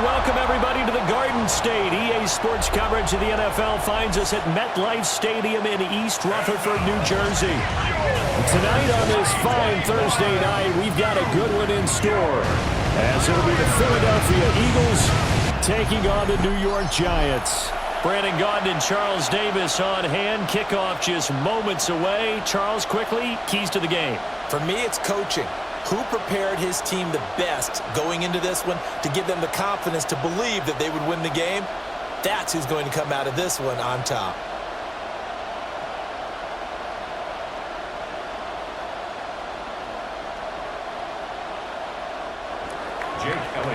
welcome everybody to the Garden State. EA Sports coverage of the NFL finds us at MetLife Stadium in East Rutherford, New Jersey. Tonight on this fine Thursday night, we've got a good one in store, as it'll be the Philadelphia Eagles taking on the New York Giants. Brandon Gaudin and Charles Davis on hand. Kickoff just moments away. Charles, quickly, keys to the game. For me, it's coaching. Who prepared his team the best going into this one to give them the confidence to believe that they would win the game? That's who's going to come out of this one on top.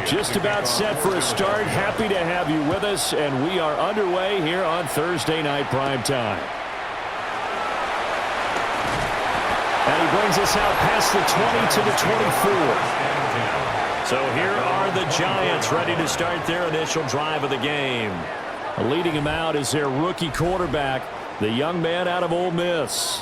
Just about set for a start. Happy to have you with us, and we are underway here on Thursday Night Prime Time. And he brings us out past the 20 to the 24. So here are the Giants ready to start their initial drive of the game. Leading him out is their rookie quarterback, the young man out of Ole Miss.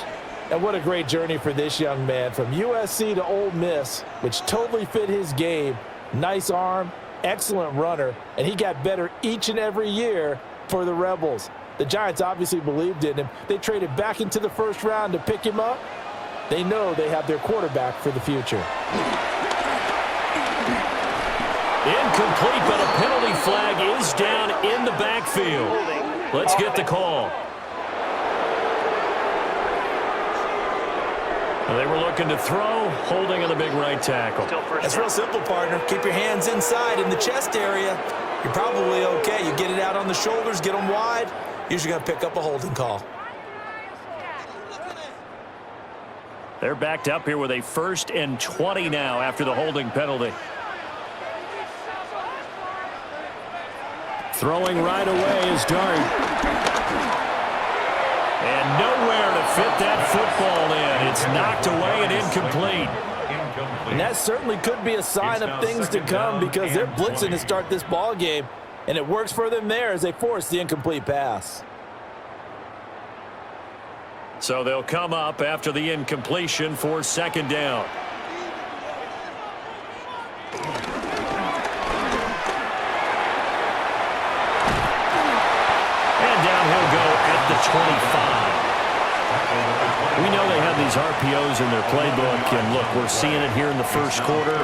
And what a great journey for this young man, from USC to Ole Miss, which totally fit his game. Nice arm, excellent runner, and he got better each and every year for the Rebels. The Giants obviously believed in him. They traded back into the first round to pick him up. They know they have their quarterback for the future. Incomplete, but a penalty flag is down in the backfield. Let's get the call. They were looking to throw, holding on the big right tackle. That's real simple, partner. Keep your hands inside in the chest area. You're probably okay. You get it out on the shoulders, get them wide. Usually going to pick up a holding call. They're backed up here with a 1st and 20 now after the holding penalty. Throwing right away is Dart. And nowhere to fit that football in. It's knocked away and incomplete. And that certainly could be a sign of things to come, because they're blitzing to start this ball game, and it works for them there as they force the incomplete pass. So they'll come up after the incompletion for 2nd down. And down he'll go at the 25. We know they have these RPOs in their playbook, and look, we're seeing it here in the first quarter.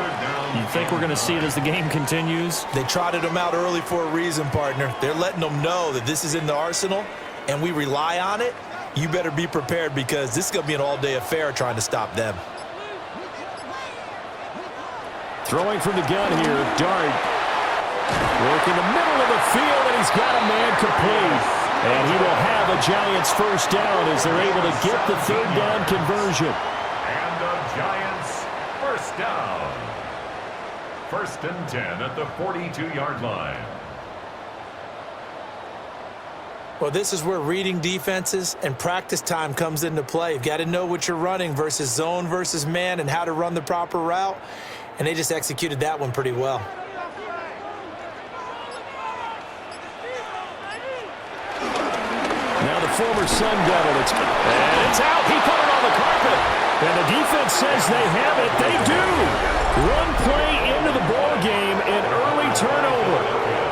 You think we're going to see it as the game continues? They trotted them out early for a reason, partner. They're letting them know that this is in the arsenal, and we rely on it. You better be prepared, because this is going to be an all-day affair trying to stop them. Throwing from the gun here, Dart. Work in the middle of the field, and he's got a man complete. And he will have a Giants 1st down as they're able to get the 3rd down conversion. And the Giants 1st down. 1st and 10 at the 42-yard line. Well, this is where reading defenses and practice time comes into play. You've got to know what you're running versus zone versus man and how to run the proper route. And they just executed that one pretty well. Now the former Sun Devil. And it's out. He put it on the carpet. And the defense says they have it. They do. One play into the ball game, an early turnover.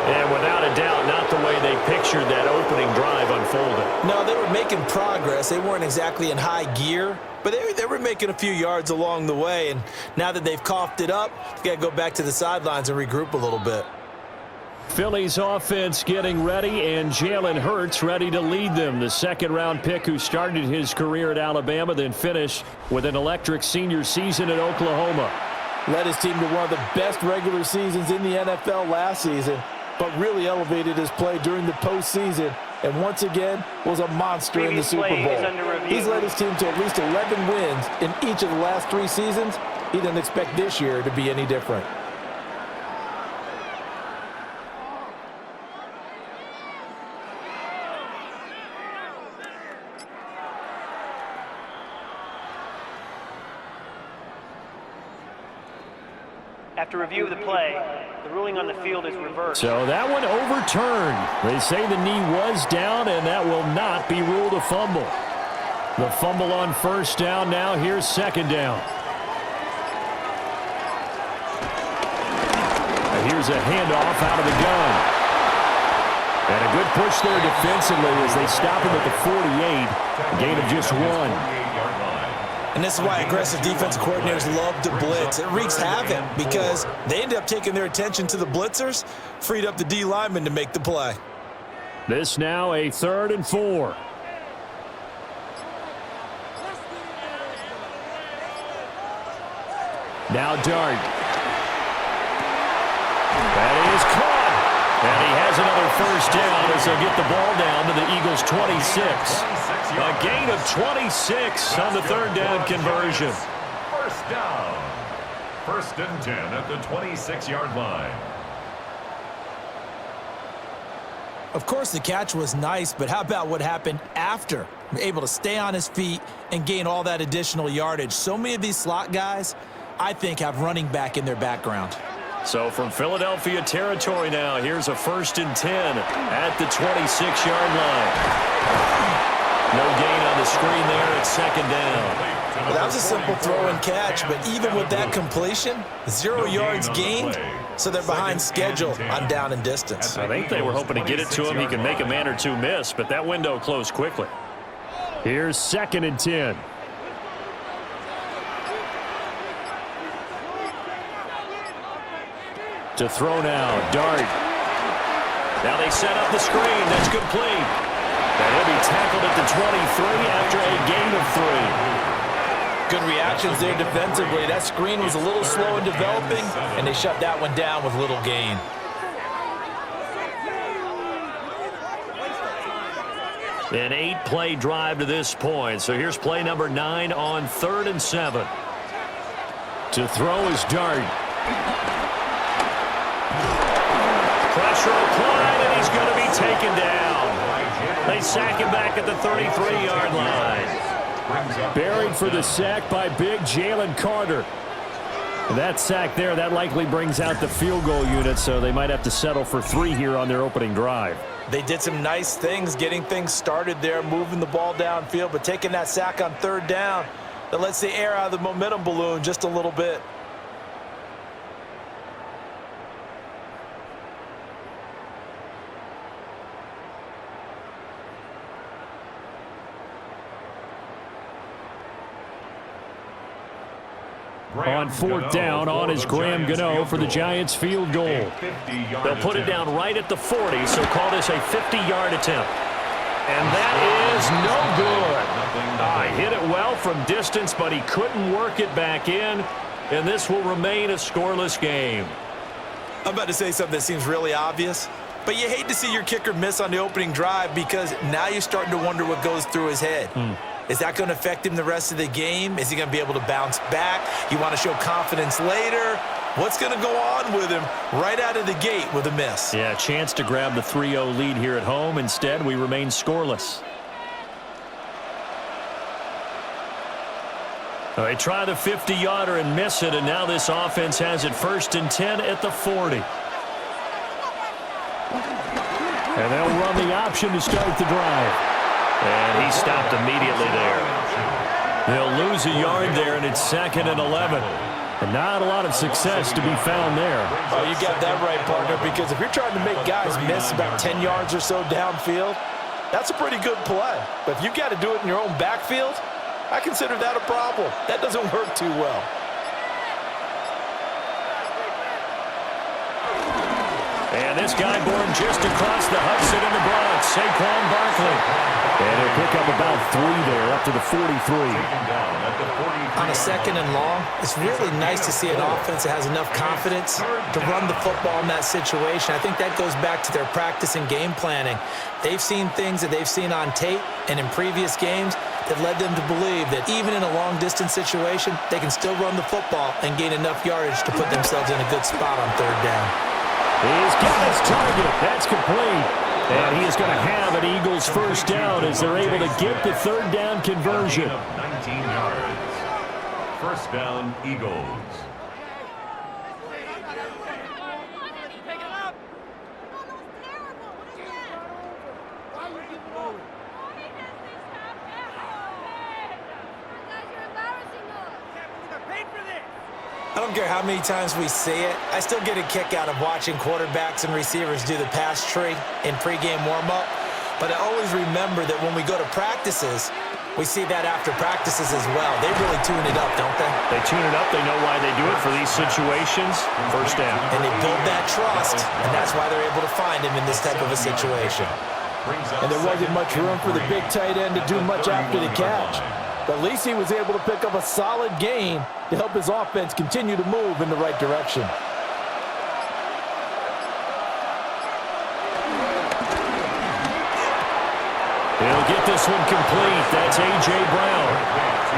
And without a doubt, not the way they pictured that opening drive unfolding. No, they were making progress. They weren't exactly in high gear, but they were making a few yards along the way. And now that they've coughed it up, they've got to go back to the sidelines and regroup a little bit. Philly's offense getting ready, and Jalen Hurts ready to lead them. The 2nd-round pick who started his career at Alabama, then finished with an electric senior season at Oklahoma. Led his team to one of the best regular seasons in the NFL last season, but really elevated his play during the postseason, and once again was a monster in the Super Bowl. He's led his team to at least 11 wins in each of the last 3 seasons. He didn't expect this year to be any different. After review of the play, the ruling on the field is reversed. So that one overturned. They say the knee was down, and that will not be ruled a fumble. The fumble on 1st down. Now here's 2nd down. here's a handoff out of the gun. And a good push there defensively as they stop him at the 48. A gain of just 1. And this is why aggressive defensive coordinators love to blitz. It wreaks havoc because they end up taking their attention to the blitzers, freed up the D lineman to make the play. This now a 3rd and 4. Now Dart. That is caught. And he has another first down as they'll get the ball down to the Eagles' 26. A gain of 26 on the 3rd down conversion. First down. 1st and 10 at the 26-yard line. Of course, the catch was nice, but how about what happened after? Able to stay on his feet and gain all that additional yardage. So many of these slot guys, I think, have running back in their background. So from Philadelphia territory now, here's a 1st and 10 at the 26-yard line. No gain on the screen there at 2nd down. Well, that was a simple throw and catch, but even with that completion, 0 yards gained, so they're behind schedule on down and distance. I think they were hoping to get it to him. He can make a man or two miss, but that window closed quickly. Here's 2nd and 10. To throw now, Dart. Now they set up the screen. That's complete. And he'll be tackled at the 23 after a gain of 3. Good reactions there defensively. That screen was a little slow in developing, and they shut that one down with little gain. An 8-play drive to this point. So here's play number 9 on 3rd and 7. To throw is Dart. Pressure applied, and he's going to be taken down. They sack him back at the 33-yard line. Buried for the sack by big Jalen Carter. That sack there, that likely brings out the field goal unit, so they might have to settle for 3 here on their opening drive. They did some nice things getting things started there, moving the ball downfield, but taking that sack on 3rd down, that lets the air out of the momentum balloon just a little bit. On 4th down, on is Graham Gano for the Giants field goal. They'll put it down right at the 40, so call this a 50-yard attempt. And that is no good. Hit it well from distance, but he couldn't work it back in, and this will remain a scoreless game. I'm about to say something that seems really obvious, but you hate to see your kicker miss on the opening drive because now you're starting to wonder what goes through his head. Is that going to affect him the rest of the game? Is he going to be able to bounce back? You want to show confidence later? What's going to go on with him right out of the gate with a miss? Yeah, chance to grab the 3-0 lead here at home. Instead, we remain scoreless. They try the 50-yarder and miss it, and now this offense has it 1st and 10 at the 40. And they'll run the option to start the drive. And he stopped immediately there. They'll lose a yard there, and it's 2nd and 11. And not a lot of success to be found there. Oh, you got that right, partner, because if you're trying to make guys miss about 10 yards or so downfield, that's a pretty good play. But if you've got to do it in your own backfield, I consider that a problem. That doesn't work too well. And this guy born just across the Hudson in the Bronx, Saquon Barkley. And he'll pick up about 3 there, up to the 43. On a 2nd and long, it's really nice to see an offense that has enough confidence to run the football in that situation. I think that goes back to their practice and game planning. They've seen things that they've seen on tape and in previous games that led them to believe that even in a long-distance situation, they can still run the football and gain enough yardage to put themselves in a good spot on 3rd down. He's got his target. That's complete. And he is going to have an Eagles 1st down as they're able to get the 3rd down conversion. 19 yards. 1st down, Eagles. I don't care how many times we see it, I still get a kick out of watching quarterbacks and receivers do the pass tree in pregame warm-up. But I always remember that when we go to practices, we see that after practices as well. They really tune it up, don't they? They tune it up. They know why they do it for these situations. First down. And they build that trust, and that's why they're able to find him in this type of a situation. And there wasn't much room for the big tight end to do much after the catch. But at least he was able to pick up a solid gain to help his offense continue to move in the right direction. He'll get this one complete. That's A.J. Brown.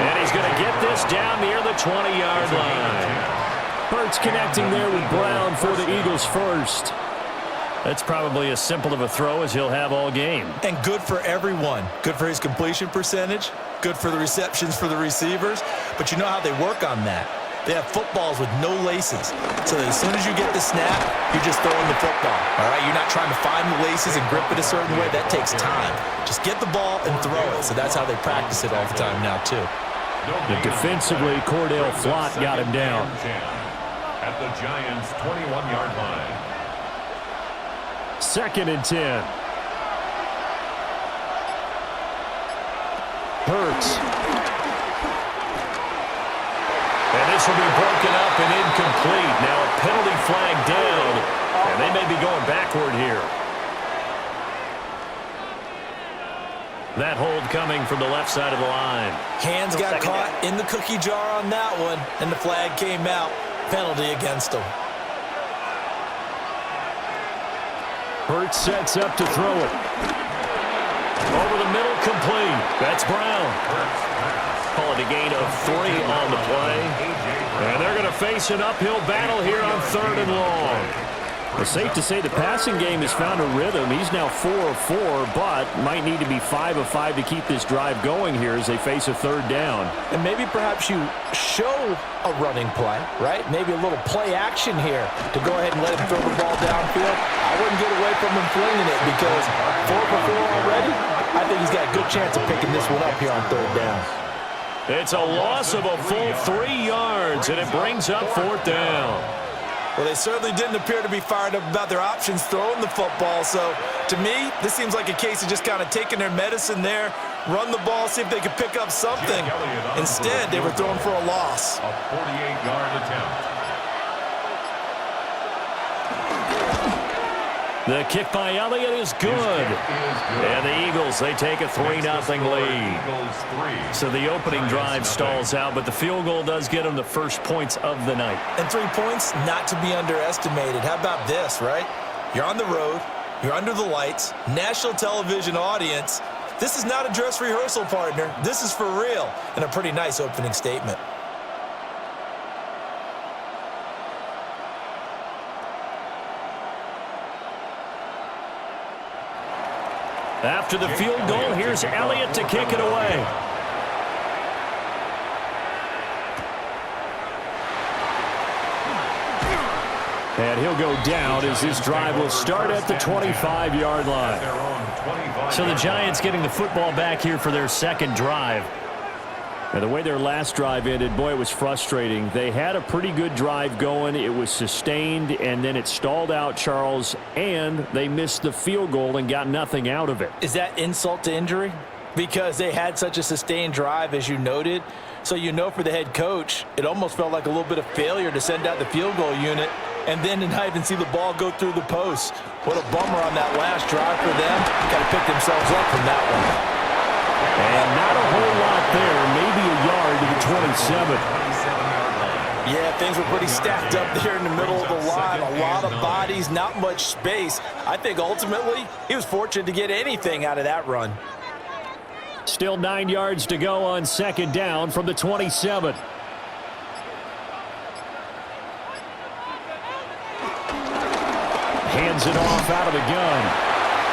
And he's going to get this down near the 20-yard line. Hurts connecting there with Brown for the Eagles first. That's probably as simple of a throw as he'll have all game. And good for everyone. Good for his completion percentage. Good for the receptions for the receivers. But you know how they work on that. They have footballs with no laces. So that as soon as you get the snap, you're just throwing the football. All right? You're not trying to find the laces and grip it a certain way. That takes time. Just get the ball and throw it. So that's how they practice it all the time now, too. But defensively, Cordell Flott got him down. At the Giants' 21-yard line. 2nd and 10. Hurts. And this will be broken up and incomplete. Now a penalty flag down, and they may be going backward here. That hold coming from the left side of the line. Hands got caught in the cookie jar on that one, and the flag came out. Penalty against him. Hurts sets up to throw it. Over the middle, complete. That's Brown. Call it a gain of 3 on the play. And they're going to face an uphill battle here on 3rd and long. It's safe to say the passing game has found a rhythm. He's now 4 of 4, but might need to be 5 of 5 to keep this drive going here as they face a 3rd down. And maybe perhaps you show a running play, right? Maybe a little play action here to go ahead and let him throw the ball downfield. I wouldn't get away from him flinging it because 4 for 4 already. I think he's got a good chance of picking this one up here on 3rd down. It's a loss of a full 3 yards, and it brings up 4th down. Well, they certainly didn't appear to be fired up about their options throwing the football. So, to me, this seems like a case of just kind of taking their medicine there, run the ball, see if they could pick up something. Instead, they were throwing for a loss. A 48-yard attempt. The kick by Elliott is good. And the Eagles, they take a 3-0 lead. So the opening drive stalls out, but the field goal does get them the first points of the night. And 3 points, not to be underestimated. How about this, right? You're on the road. You're under the lights. National television audience. This is not a dress rehearsal, partner. This is for real. And a pretty nice opening statement. After the field goal, here's Elliott to kick it away. And he'll go down as this drive will start at the 25-yard line. So the Giants getting the football back here for their 2nd drive. And the way their last drive ended, boy, it was frustrating. They had a pretty good drive going. It was sustained, and then it stalled out, Charles, and they missed the field goal and got nothing out of it. Is that insult to injury? Because they had such a sustained drive, as you noted. So you know for the head coach, it almost felt like a little bit of failure to send out the field goal unit and then to not even see the ball go through the post. What a bummer on that last drive for them. Got to pick themselves up from that one. And not a whole lot there, maybe a yard to the 27. Yeah, things were pretty stacked up there in the middle of the line. A lot of bodies, not much space. I think ultimately he was fortunate to get anything out of that run. Still 9 yards to go on 2nd down from the 27. Hands it off out of the gun.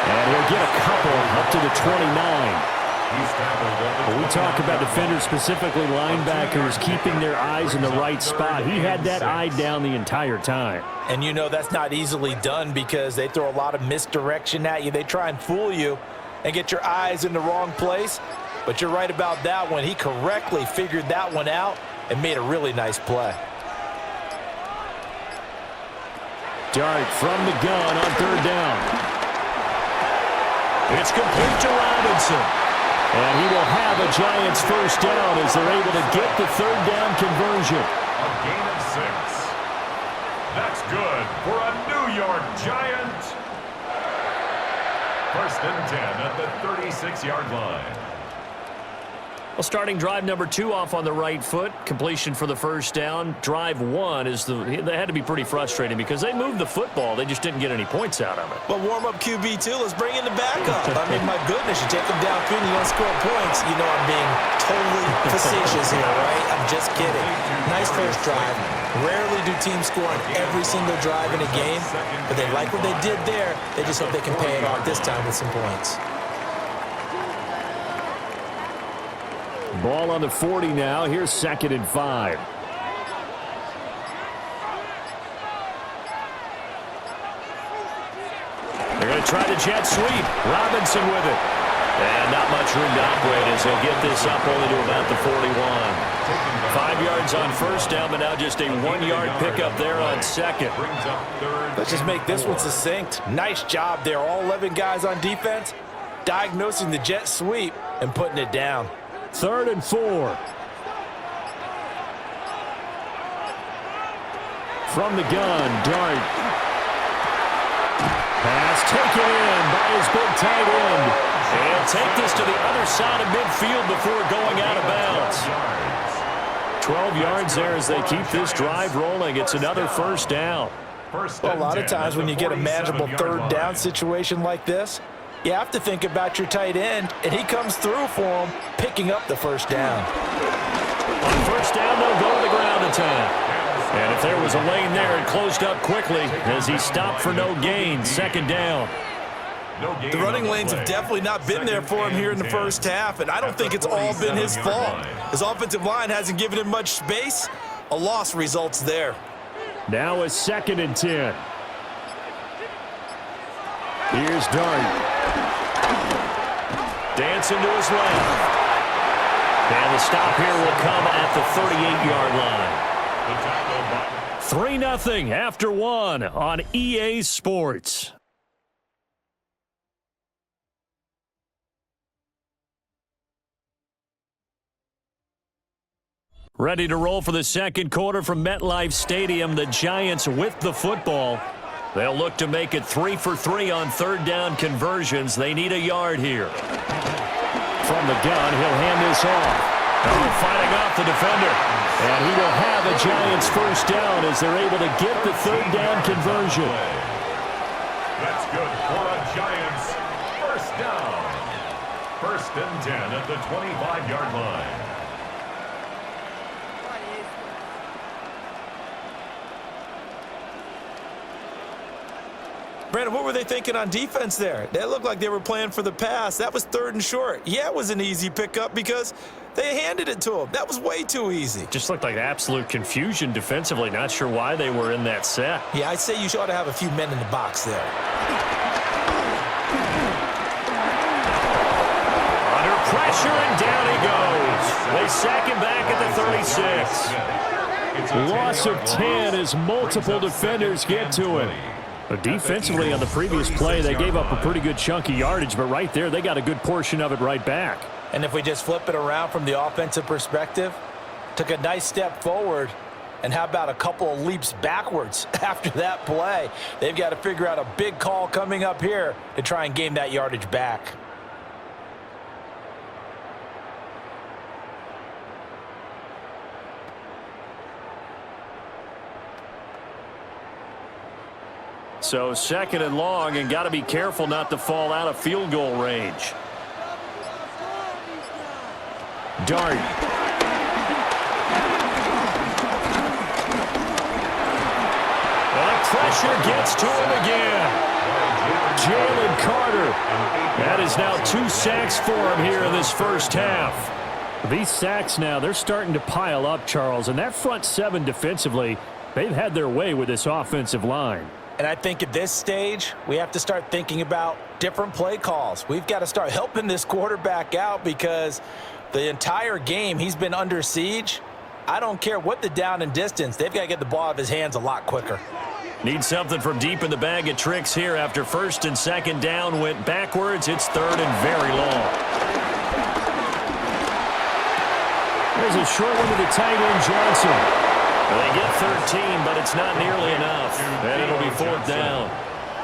And he'll get a couple up to the 29. When we talk about defenders, specifically linebackers, keeping their eyes in the right spot. He had that eye down the entire time. And you know that's not easily done because they throw a lot of misdirection at you. They try and fool you and get your eyes in the wrong place. But you're right about that one. He correctly figured that one out and made a really nice play. Dart from the gun on third down. It's complete to Robinson. And he will have a Giants first down as they're able to get the third down conversion. A gain of 6. That's good for a New York Giant. First and 10 at the 36-yard line. Well, starting drive number 2 off on the right foot. Completion for the first down. Drive 1 they had to be pretty frustrating because they moved the football. They just didn't get any points out of it. But warm-up QB, too. Let's bring in the backup. I mean, my goodness, you take them downfield and you don't score points. You know I'm being totally facetious here, right? I'm just kidding. Nice first drive. Rarely do teams score on every single drive in a game, but they like what they did there. They just hope they can pay it off this time with some points. Ball on the 40 now. Here's 2nd and 5. They're going to try the jet sweep. Robinson with it. And not much room to operate as he'll get this up only to about the 41. 5 yards on first down, but now just a 1-yard pickup there on second. Let's just make this one succinct. Nice job there. All 11 guys on defense diagnosing the jet sweep and putting it down. 3rd and 4. From the gun, Dart. Pass taken in by his big tight end. And take this to the other side of midfield before going out of bounds. 12 yards there as they keep this drive rolling. It's another first down. Well, a lot of times when you get a manageable third down situation like this, you have to think about your tight end, and he comes through for him, picking up the first down. On first down, they'll go to the ground attack. And if there was a lane there, it closed up quickly as he stopped for no gain. 2nd down. The running lanes have definitely not been there for him here in the first half, and I don't think it's all been his fault. His offensive line hasn't given him much space. A loss results there. Now it's 2nd and 10. Here's Dart. Dancing to his left. And the stop here will come at the 38-yard line. 3-0 after 1 on EA Sports. Ready to roll for the second quarter from MetLife Stadium. The Giants with the football. They'll look to make it 3 for 3 on third down conversions. They need a yard here. From the gun, he'll hand this off. Oh, fighting off the defender. And he will have a Giants first down as they're able to get the third down conversion. That's good for a Giants first down. 1st and 10 at the 25-yard line. Brandon, what were they thinking on defense there? They looked like they were playing for the pass. That was 3rd and short. Yeah, it was an easy pickup because they handed it to him. That was way too easy. Just looked like absolute confusion defensively. Not sure why they were in that set. Yeah, I'd say you ought to have a few men in the box there. Under pressure, and down he goes. They sack him back at the 36. Loss of 10 as multiple defenders get to him. But defensively on the previous play, they gave up a pretty good chunk of yardage, but right there, they got a good portion of it right back. And if we just flip it around from the offensive perspective, took a nice step forward, and how about a couple of leaps backwards after that play? They've got to figure out a big call coming up here to try and gain that yardage back. So 2nd and long, and got to be careful not to fall out of field goal range. Dart. And pressure gets to him again. Jalen Carter. That is now 2 sacks for him here in this first half. These sacks now, they're starting to pile up, Charles, and that front 7 defensively, they've had their way with this offensive line. And I think at this stage, we have to start thinking about different play calls. We've got to start helping this quarterback out because the entire game he's been under siege. I don't care what the down and distance. They've got to get the ball out of his hands a lot quicker. Need something from deep in the bag of tricks here after first and second down went backwards. It's third and very long. There's a short one to the tight end, Johnson. They get 13, but it's not nearly enough. And it'll be fourth down.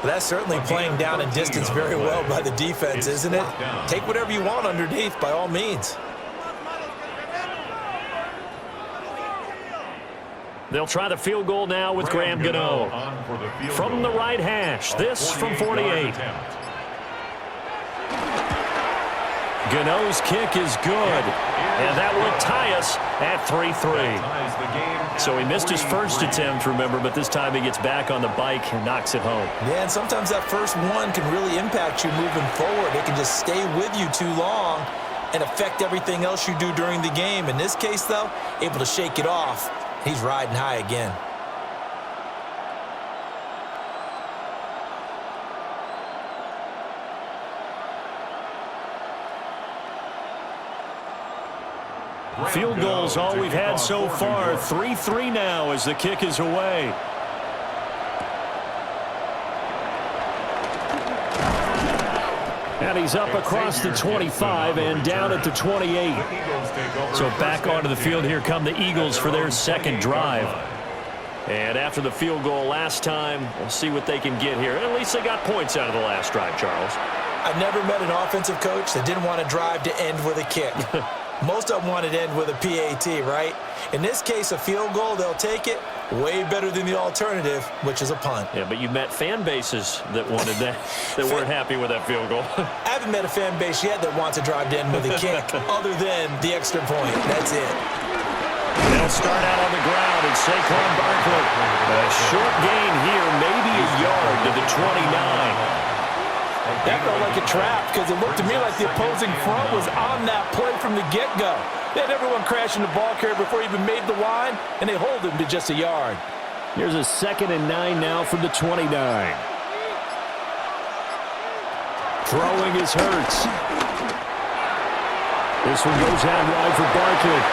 That's certainly playing down in distance very well by the defense, isn't it? Take whatever you want underneath by all means. They'll try the field goal now with Graham Gano. From the right hash, this from 48. Gano's kick is good, and that will tie us at 3-3. So he missed his first attempt, remember, but this time he gets back on the bike and knocks it home. Yeah, and sometimes that first one can really impact you moving forward. It can just stay with you too long and affect everything else you do during the game. In this case, though, able to shake it off. He's riding high again. Field goal's all we've had so far. 3-3 now as the kick is away. And he's up across the 25 and down at the 28. So back onto the field, here come the Eagles for their second drive. And after the field goal last time, we'll see what they can get here. At least they got points out of the last drive, Charles. I've never met an offensive coach that didn't want to drive to end with a kick. Most of them wanted to end with a PAT, right? In this case, a field goal, they'll take it. Way better than the alternative, which is a punt. Yeah, but you met fan bases that wanted that, that weren't happy with that field goal. I haven't met a fan base yet that wants to drive to end with a kick, other than the extra point. That's it. They'll start out on the ground, and Saquon Barkley. A short gain here, maybe a yard to the 29. That felt like a trap because it looked to me like the opposing front was on that play from the get-go. They had everyone crashing the ball carrier before he even made the line, and they hold him to just a yard. Here's a 2nd and 9 now from the 29. Throwing is Hurts. This one goes out wide for Barkley.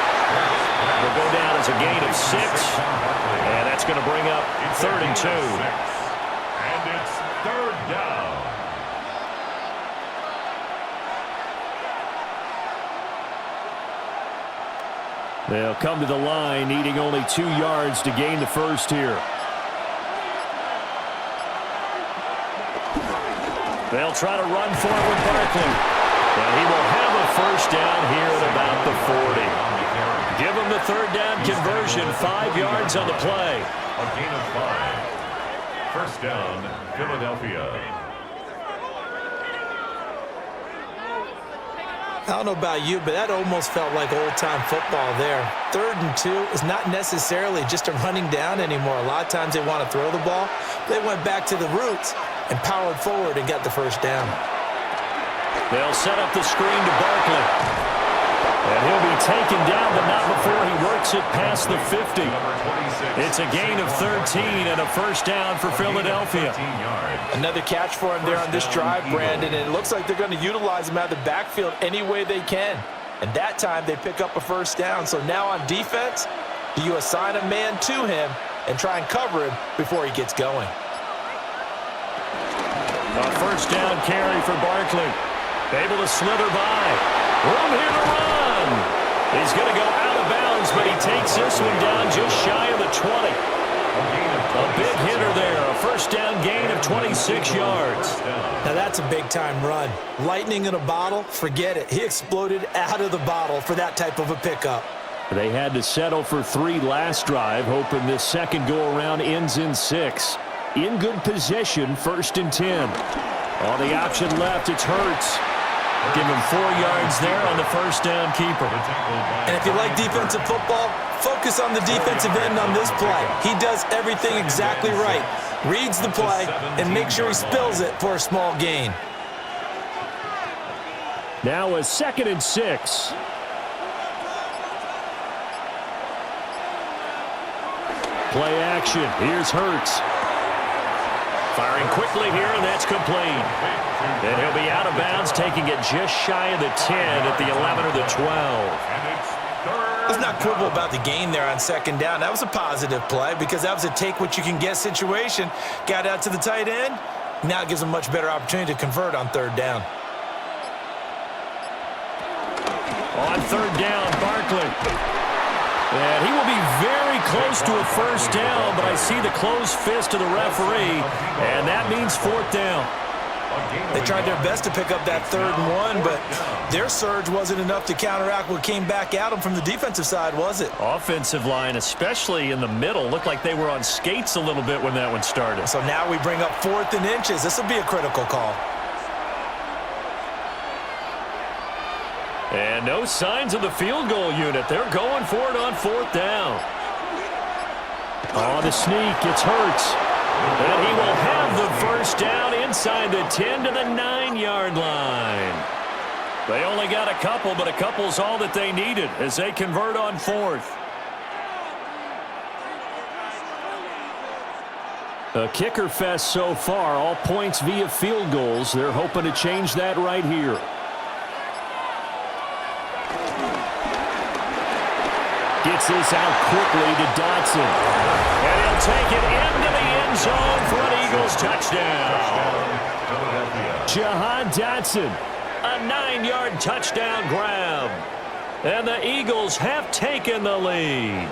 Will go down as a gain of 6, and that's going to bring up 3rd and 2. And it's 3rd down. They'll come to the line, needing only 2 yards to gain the first here. They'll try to run for it with Barkley. And he will have a first down here at about the 40. Give him the 3rd down conversion, 5 yards on the play. A gain of 5. First down, Philadelphia. I don't know about you, but that almost felt like old-time football there. 3rd and 2 is not necessarily just a running down anymore. A lot of times they want to throw the ball. They went back to the roots and powered forward and got the first down. They'll set up the screen to Barkley. And he'll be taken down, but not before he works it past the 50. It's a gain of 13 and a first down for Philadelphia. Another catch for him there on this drive, Brandon, and it looks like they're going to utilize him out of the backfield any way they can. And that time they pick up a first down. So now on defense, do you assign a man to him and try and cover him before he gets going? A first down carry for Barkley. Able to slither by. Room here to run. He's going to go out of bounds, but he takes this one down just shy of the 20. A big hitter there. A first down gain of 26 yards. Now that's a big-time run. Lightning in a bottle, forget it. He exploded out of the bottle for that type of a pickup. They had to settle for 3 last drive, hoping this second go-around ends in 6. In good possession, 1st and 10. On the option left, it's Hurts. Give him 4 yards there on the first down keeper. And if you like defensive football, focus on the defensive end on this play. He does everything exactly right. Reads the play and makes sure he spills it for a small gain. Now a 2nd and 6. Play action. Here's Hurts. Firing quickly here, and that's complete. And he'll be out of bounds, taking it just shy of the 10 at the 11 or the 12. Let's not quibble about the gain there on second down. That was a positive play because that was a take-what-you-can-get situation. Got out to the tight end. Now it gives them a much better opportunity to convert on third down. On third down, Barkley. And he will be very close to a first down, but I see the closed fist of the referee, and that means fourth down. They tried their best to pick up that 3rd and 1, but their surge wasn't enough to counteract what came back at them from the defensive side, was it? Offensive line, especially in the middle, looked like they were on skates a little bit when that one started. So now we bring up 4th and inches. This will be a critical call. And no signs of the field goal unit. They're going for it on 4th down. On the sneak, it's Hurts. And he will have the first down inside the 10 to the 9-yard line. They only got a couple, but a couple's all that they needed as they convert on 4th. A kicker fest so far, all points via field goals. They're hoping to change that right here. Gets this out quickly to Dotson. And he'll take it into the end zone for an Eagles touchdown. Jahan Dotson, a 9-yard touchdown grab. And the Eagles have taken the lead.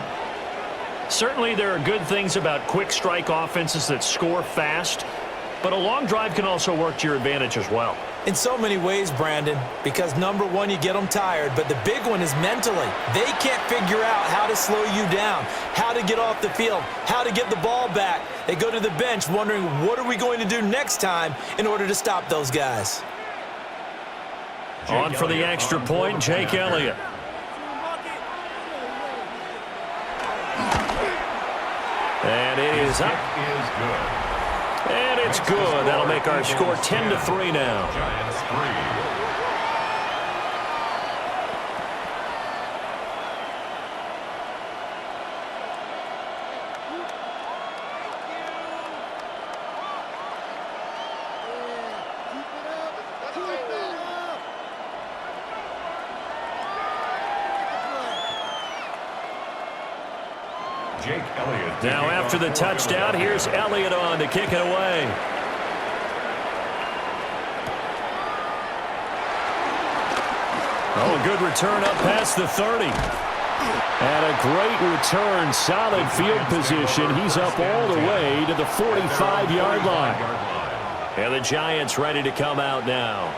Certainly there are good things about quick strike offenses that score fast, but a long drive can also work to your advantage as well. In so many ways, Brandon, because number one, you get them tired, but the big one is mentally. They can't figure out how to slow you down, how to get off the field, how to get the ball back. They go to the bench wondering, what are we going to do next time in order to stop those guys? On for the extra point, Jake Elliott. And it is up. And it's good. That'll make our score 10-3 now. Giants 3. Jake Elliott. Now after the touchdown, here's Elliott on to kick it away. Oh, a good return up past the 30. And a great return, solid field position. He's up all the way to the 45-yard line. And the Giants ready to come out now.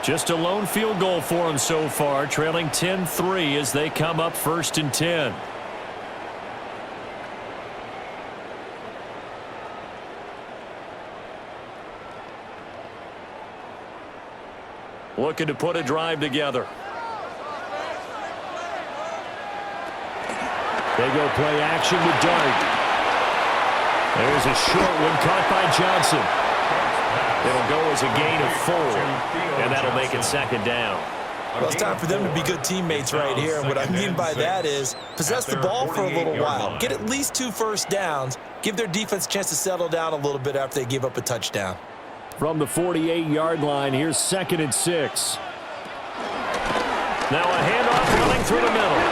Just a lone field goal for them so far, trailing 10-3 as they come up 1st and 10. Looking to put a drive together. They go play action with Dart. There's a short one caught by Johnson. It'll go as a gain of 4, and that'll make it 2nd down. Well, it's time for them to be good teammates right here. And what I mean by that is possess the ball for a little while. Get at least 2 first downs. Give their defense a chance to settle down a little bit after they give up a touchdown. From the 48-yard line, here's 2nd and 6. Now a handoff running through the middle.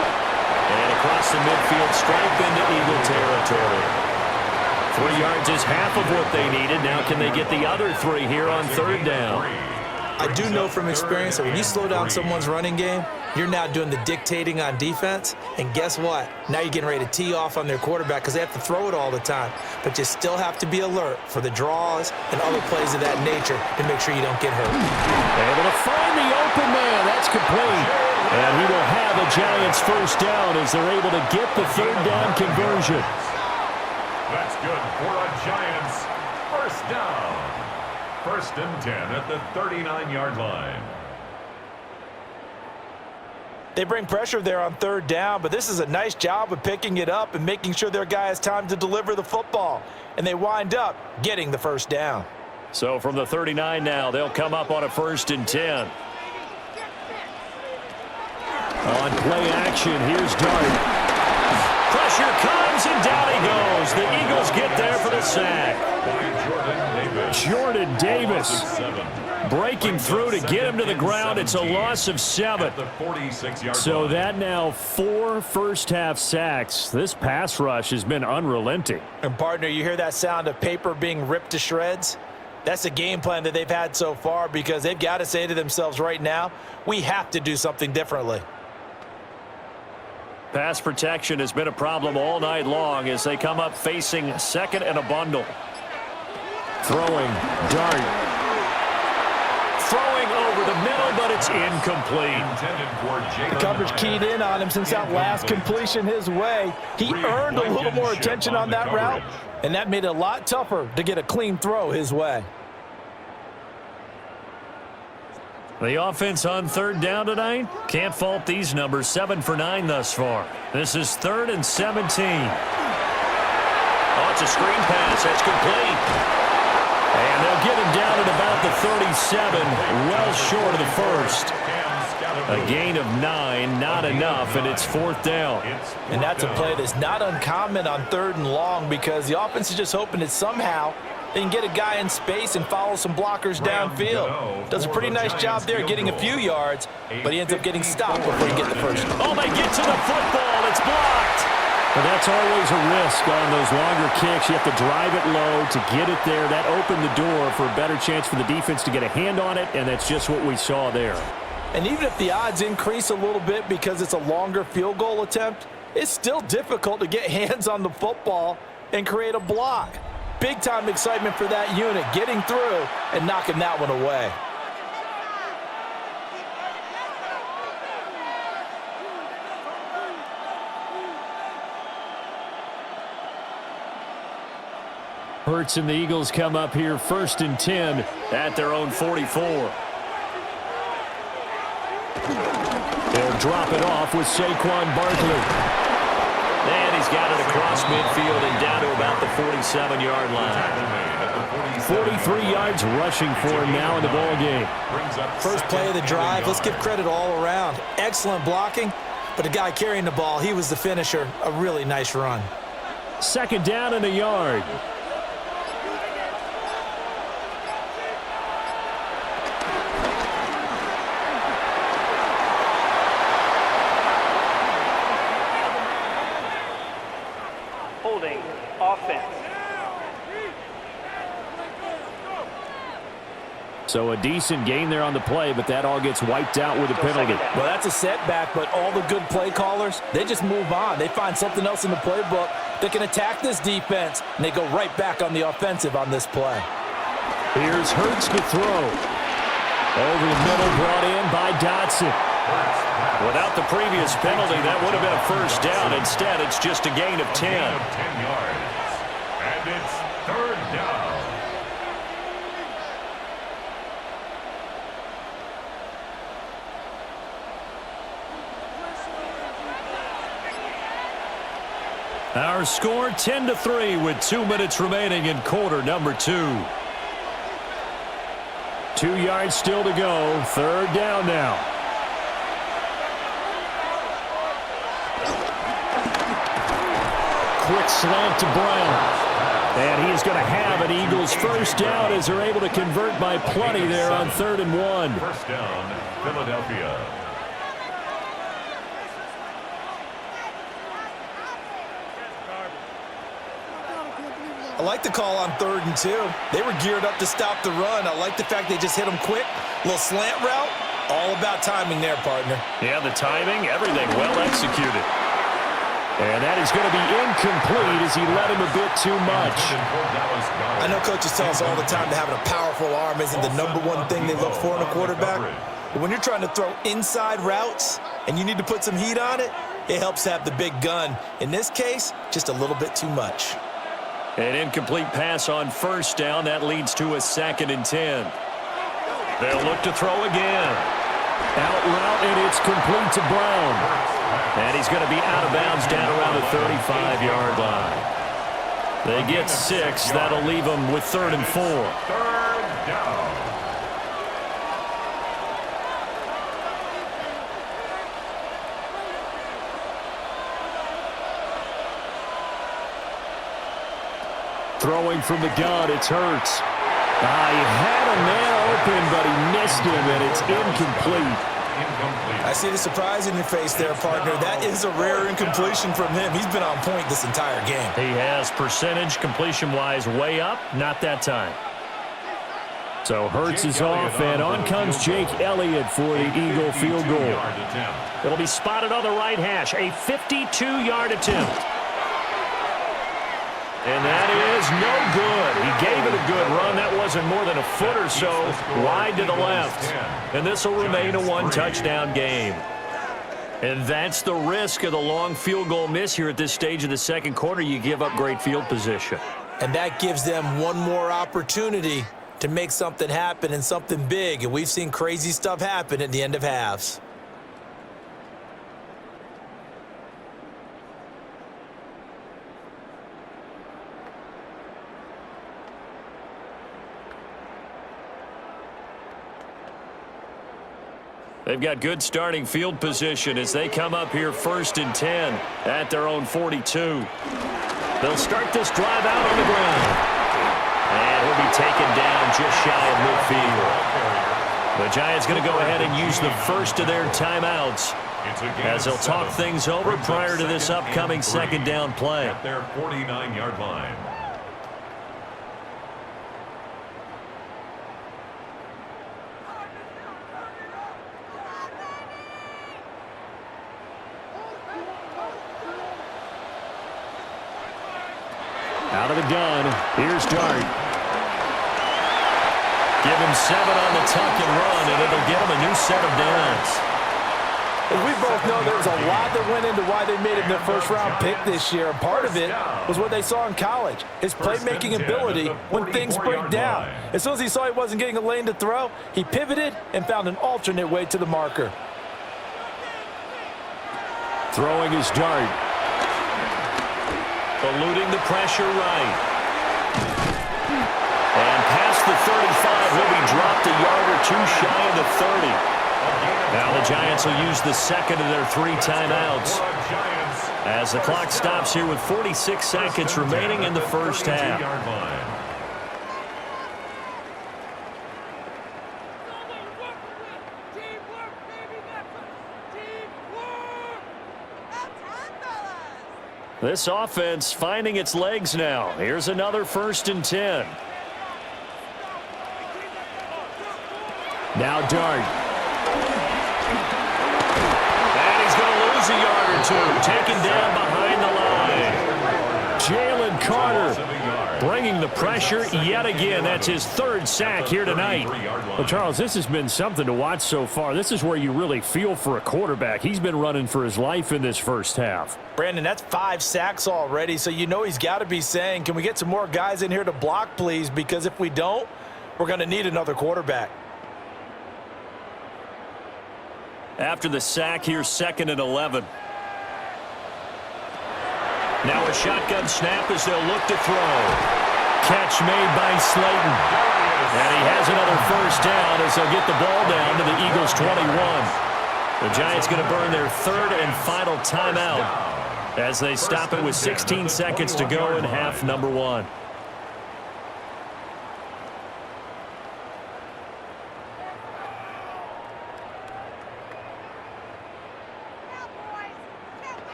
And across the midfield stripe into Eagle territory. 3 yards is half of what they needed. Now can they get the other 3 here on 3rd down? I do know from experience that when you slow down someone's running game, you're now doing the dictating on defense. And guess what? Now you're getting ready to tee off on their quarterback because they have to throw it all the time. But you still have to be alert for the draws and other plays of that nature to make sure you don't get hurt. Able to find the open man. That's complete. And he will have a Giants first down as they're able to get the 3rd down conversion. That's good for a Giants first down. 1st and 10 at the 39-yard line. They bring pressure there on 3rd down, but this is a nice job of picking it up and making sure their guy has time to deliver the football. And they wind up getting the first down. So from the 39 now, they'll come up on a 1st and 10. On play action, here's Dart. Pressure comes, and down he goes. The Eagles get there for the sack. Jordan Davis breaking through to get him to the ground. It's a loss of 7. So that now 4 first-half sacks. This pass rush has been unrelenting. And, partner, you hear that sound of paper being ripped to shreds? That's a game plan that they've had so far because they've got to say to themselves right now, we have to do something differently. Pass protection has been a problem all night long as they come up facing second and a bundle. Throwing, dart. Throwing over the middle, but it's incomplete. The coverage keyed in on him since that last completion his way. He earned a little more attention on that route, and that made it a lot tougher to get a clean throw his way. The offense on third down tonight, can't fault these numbers. 7 for 9 thus far. This is 3rd and 17. Oh, it's a screen pass. That's complete. And they'll get him down at about the 37, well short of the first. A gain of 9, not enough, and it's 4th down. And that's a play that's not uncommon on 3rd and long because the offense is just hoping that somehow they can get a guy in space and follow some blockers downfield. Does a pretty nice job there getting a few yards, but he ends up getting stopped before he gets the first. Oh, they get to the football. It's blocked. But that's always a risk on those longer kicks. You have to drive it low to get it there. That opened the door for a better chance for the defense to get a hand on it, and that's just what we saw there. And even if the odds increase a little bit because it's a longer field goal attempt, it's still difficult to get hands on the football and create a block. Big-time excitement for that unit, getting through and knocking that one away. Hurts and the Eagles come up here 1st and 10 at their own 44. They'll drop it off with Saquon Barkley. And he's got it across midfield and down to about the 47-yard line. 43 yards rushing for him now in the ball game. First play of the drive, let's give credit all around. Excellent blocking, but the guy carrying the ball, he was the finisher. A really nice run. 2nd down and a yard. So a decent gain there on the play, but that all gets wiped out with a penalty. Well, that's a setback, but all the good play callers, they just move on. They find something else in the playbook that can attack this defense, and they go right back on the offensive on this play. Here's Hurts to throw. Over the middle, brought in by Dotson. Without the previous penalty, that would have been a first down. Instead, it's just a gain of 10. And it's 3rd down. Our score 10-3 with 2 minutes remaining in quarter number 2. 2 yards still to go. 3rd down now. Quick slant to Brown. And he's going to have an Eagles first down as they're able to convert by plenty there on 3rd and 1. First down, Philadelphia. I like the call on 3rd and 2. They were geared up to stop the run. I like the fact they just hit them quick. Little slant route. All about timing there, partner. Yeah, the timing, everything well executed. And that is going to be incomplete as he led him a bit too much. I know coaches tell us all the time that having a powerful arm isn't the #1 thing they look for in a quarterback. But when you're trying to throw inside routes and you need to put some heat on it, it helps have the big gun. In this case, just a little bit too much. An incomplete pass on first down. That leads to a 2nd and 10. They'll look to throw again. Out route, and it's complete to Brown. And he's going to be out of bounds down around the 35-yard line. They get 6. That'll leave them with 3rd and 4. 3rd down. Throwing from the gun, it's Hurts. He had a man open, but he missed him, and it's incomplete. I see the surprise in your face there, partner. That is a rare incompletion from him. He's been on point this entire game. He has percentage completion-wise way up, not that time. So Hurts is off, and on comes Jake Elliott for the Eagle field goal. It'll be spotted on the right hash, a 52-yard attempt. And that is no good. He gave it a good run. That wasn't more than a foot or so wide to the left. And this will remain a one-touchdown game. And that's the risk of the long field goal miss here at this stage of the second quarter. You give up great field position. And that gives them one more opportunity to make something happen and something big. And we've seen crazy stuff happen at the end of halves. They've got good starting field position as they come up here 1st and 10 at their own 42. They'll start this drive out on the ground. And he'll be taken down just shy of midfield. The Giants going to go ahead and use the first of their timeouts as they'll talk things over prior to this upcoming second down play. At their 49-yard line. Out of the gun, here's Dart. Give him 7 on the tuck and run, and it'll get him a new set of downs. As we both know, there's a lot that went into why they made him their first-round pick this year. And part of it was what they saw in college, his playmaking ability when things break down. As soon as he saw he wasn't getting a lane to throw, he pivoted and found an alternate way to the marker. Throwing his Dart. Eluding the pressure right. And past the 35, will be dropped a yard or two shy of the 30. Now the Giants will use the second of their 3 timeouts as the clock stops here with 46 seconds remaining in the first half. This offense finding its legs now. Here's another 1st and 10. Now Dart. And he's going to lose a yard or two. Taken down behind the line. Jalen Carter bringing the pressure yet again. That's his 3rd sack here tonight. Well, Charles, this has been something to watch so far. This is where you really feel for a quarterback. He's been running for his life in this first half. Brandon, that's 5 sacks already, so you know he's got to be saying, can we get some more guys in here to block, please? Because if we don't, we're going to need another quarterback. After the sack, here's 2nd and 11. Now a shotgun snap as they'll look to throw. Catch made by Slayton. And he has another 1st down as they'll get the ball down to the Eagles' 21. The Giants going to burn their 3rd and final timeout as they stop it with 16 seconds to go in half number 1.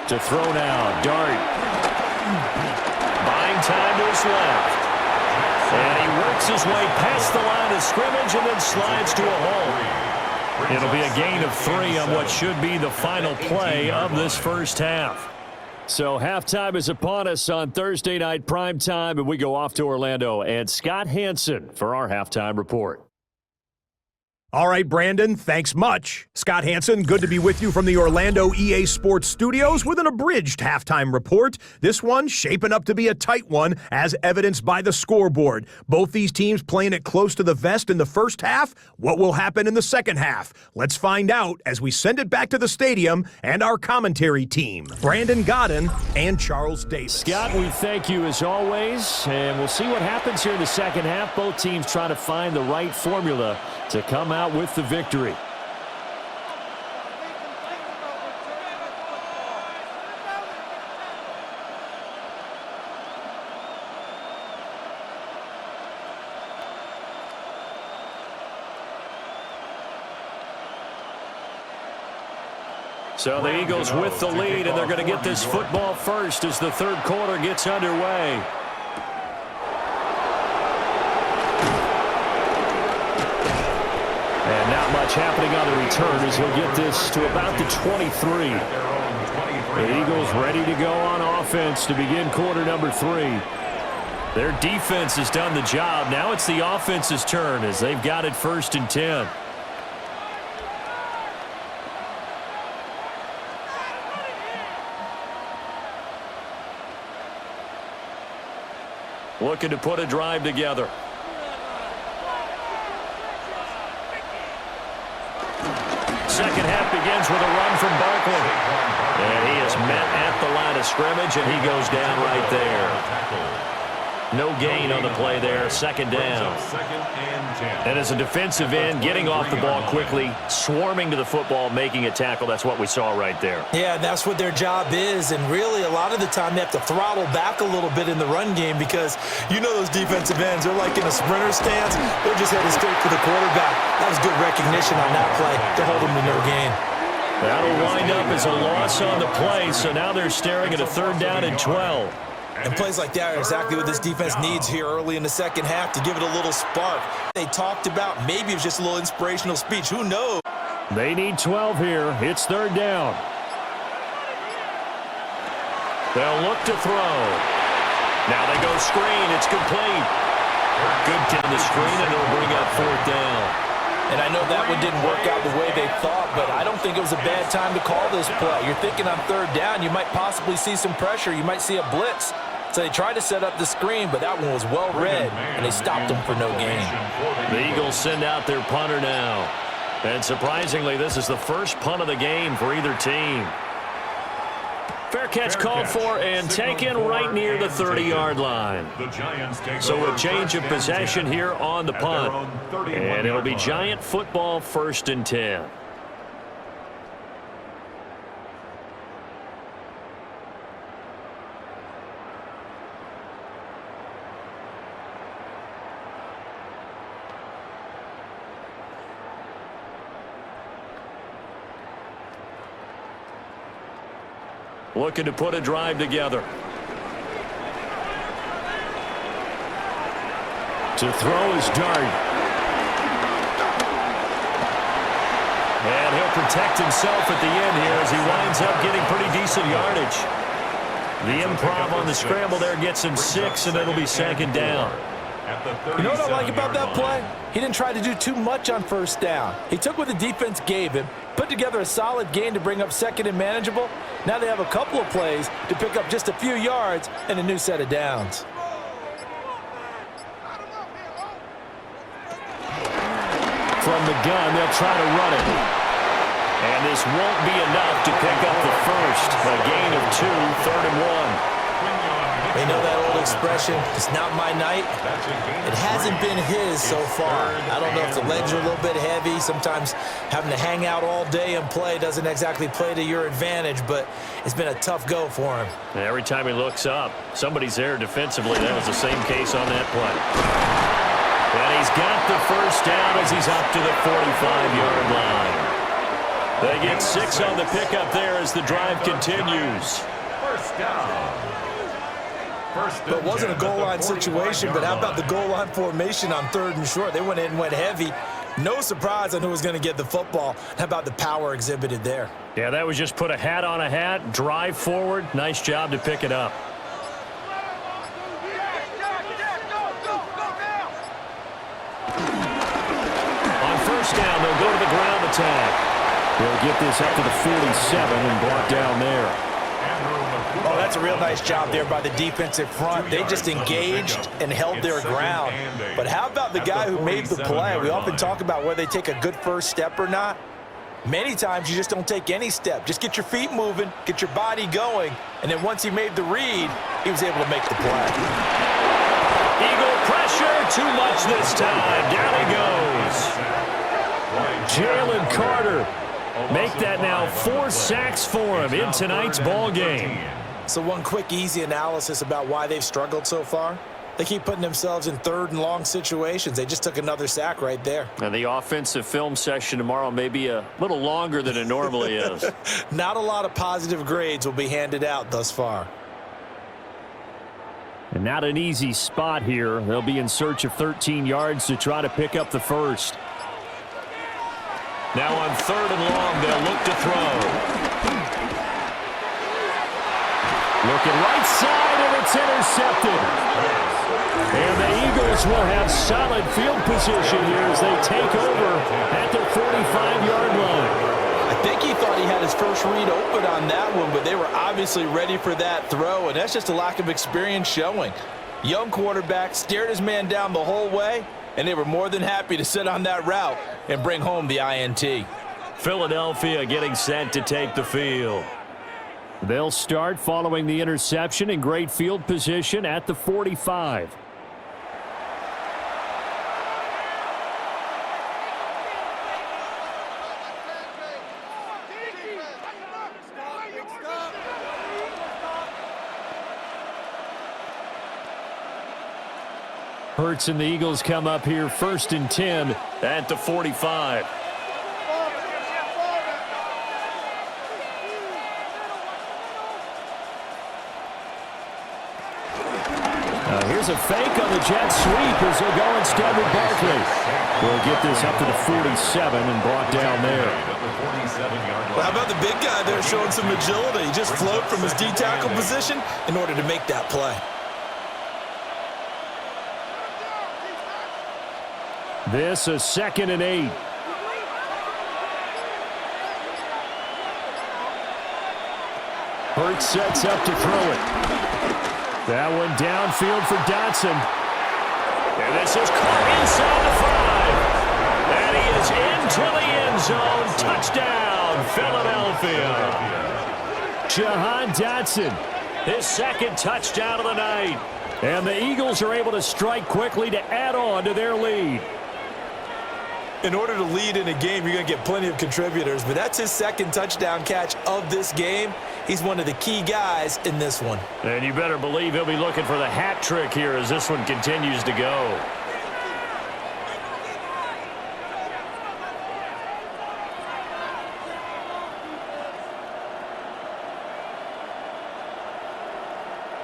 To throw now, Dart. Buying time to his left. And he works his way past the line of scrimmage and then slides to a hole. It'll be a gain of 3 on what should be the final play of this first half. So halftime is upon us on Thursday night primetime, and we go off to Orlando. And Scott Hansen for our halftime report. All right, Brandon, thanks much. Scott Hansen, good to be with you from the Orlando EA Sports Studios with an abridged halftime report. This one shaping up to be a tight one, as evidenced by the scoreboard. Both these teams playing it close to the vest in the first half. What will happen in the second half? Let's find out as we send it back to the stadium and our commentary team, Brandon Godden and Charles Davis. Scott, we thank you as always, and we'll see what happens here in the second half. Both teams trying to find the right formula to come out with the victory. So the Eagles with the lead, and they're going to get this football first as the third quarter gets underway. And not much happening on the return as he'll get this to about the 23. The Eagles ready to go on offense to begin quarter number 3. Their defense has done the job. Now it's the offense's turn as they've got it 1st and 10. Looking to put a drive together. Second half begins with a run from Barkley. And he is met at the line of scrimmage, and he goes down right there. No gain on the play there, 2nd down. And as a defensive end, getting off the ball quickly, swarming to the football, making a tackle, that's what we saw right there. Yeah, that's what their job is, and really a lot of the time they have to throttle back a little bit in the run game because you know those defensive ends, they're like in a sprinter stance, they're just heading straight for the quarterback. That was good recognition on that play to hold them to no gain. That'll wind up as a loss on the play, so now they're staring at a 3rd down and 12. And plays like that are exactly what this defense needs here early in the second half to give it a little spark. They talked about maybe it was just a little inspirational speech. Who knows? They need 12 here. It's 3rd down. They'll look to throw. Now they go screen. It's complete. Good get on the screen, and it'll bring up 4th down. And I know that one didn't work out the way they thought, but I don't think it was a bad time to call this play. You're thinking on 3rd down, you might possibly see some pressure. You might see a blitz. So they tried to set up the screen, but that one was well read, and they stopped them for no gain. The Eagles send out their punter now. And surprisingly, this is the first punt of the game for either team. Fair catch called for and taken right near the 30-yard line. So a change of possession here on the punt. And it'll be Giant football 1st and 10. Looking to put a drive together. To throw his dart. And he'll protect himself at the end here as he winds up getting pretty decent yardage. The improv on the scramble there gets him 6, and it'll be 2nd down. You know what I like about that play? He didn't try to do too much on 1st down. He took what the defense gave him, put together a solid gain to bring up 2nd and manageable. Now they have a couple of plays to pick up just a few yards and a new set of downs. From the gun, they'll try to run it. And this won't be enough to pick up the first. A gain of 2, 3rd and 1. They know that old expression, it's not my night. It hasn't been his so far. I don't know if the legs are a little bit heavy. Sometimes having to hang out all day and play doesn't exactly play to your advantage, but it's been a tough go for him. And every time he looks up, somebody's there defensively. That was the same case on that play. And he's got the 1st down as he's up to the 45-yard line. They get 6 on the pickup there as the drive continues. 1st down. But it wasn't a goal line situation, but how about the goal line formation on 3rd and short? They went in and went heavy. No surprise on who was going to get the football. How about the power exhibited there? Yeah, that was just put a hat on a hat, drive forward. Nice job to pick it up. On 1st down, they'll go to the ground attack. They'll get this up to the 47 and brought down there. Oh, that's a real nice job there by the defensive front. They just engaged and held their ground. But how about the guy who made the play? We often talk about whether they take a good first step or not. Many times you just don't take any step. Just get your feet moving, get your body going, and then once he made the read, he was able to make the play. Eagle pressure, too much this time. Down he goes. Jalen Carter. Make that now 4 sacks for him in tonight's ball game. So one quick, easy analysis about why they've struggled so far. They keep putting themselves in third and long situations. They just took another sack right there. And the offensive film session tomorrow may be a little longer than it normally is. Not a lot of positive grades will be handed out thus far. And not an easy spot here. They'll be in search of 13 yards to try to pick up the first. Now on 3rd and long, they'll look to throw. Looking right side, and it's intercepted. And the Eagles will have solid field position here as they take over at the 45-yard line. I think he thought he had his first read open on that one, but they were obviously ready for that throw, and that's just a lack of experience showing. Young quarterback stared his man down the whole way, and they were more than happy to sit on that route and bring home the INT. Philadelphia getting set to take the field. They'll start following the interception in great field position at the 45. Hurts and the Eagles come up here 1st and 10 at the 45. Here's a fake on the jet sweep as they'll go instead with Barkley. We'll get this up to the 47 and brought down there. Well, how about the big guy there showing some agility? He just float from his D-tackle position in order to make that play. This is 2nd and 8. Hurts sets up to throw it. That one downfield for Dotson. And this is caught inside the 5. And he is into the end zone. Touchdown, Philadelphia. Jahan Dotson, his 2nd touchdown of the night. And the Eagles are able to strike quickly to add on to their lead. In order to lead in a game, you're going to get plenty of contributors, but that's his 2nd touchdown catch of this game. He's one of the key guys in this one. And you better believe he'll be looking for the hat trick here as this one continues to go.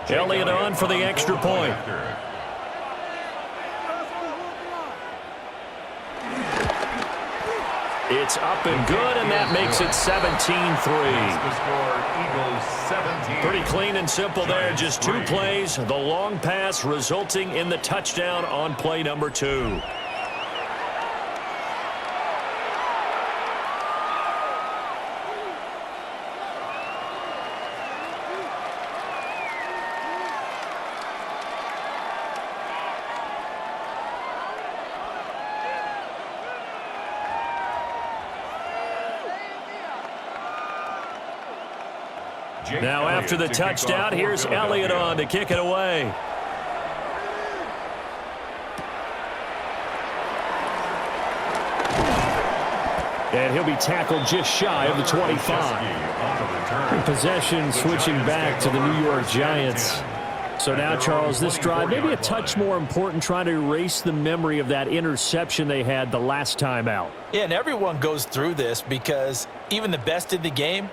Elliott on for the extra point. It's up and good, and that makes it 17-3. Pretty clean and simple there. Just 2 plays. The long pass resulting in the touchdown on play number 2. Now after the touchdown, here's Elliott on to kick it away. And he'll be tackled just shy of the 25. Possession switching back to the New York Giants. So now, Charles, this drive maybe a touch more important, trying to erase the memory of that interception they had the last time out. Yeah, and everyone goes through this because even the best in the game,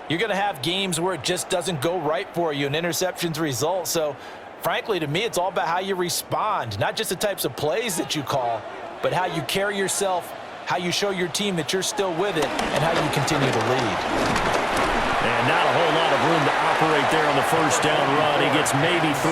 you're going to have games where it just doesn't go right for you and interceptions result. So, frankly, to me, it's all about how you respond, not just the types of plays that you call, but how you carry yourself, how you show your team that you're still with it, and how you continue to lead. And not a whole lot of room to operate there on the first down run. He gets maybe 3.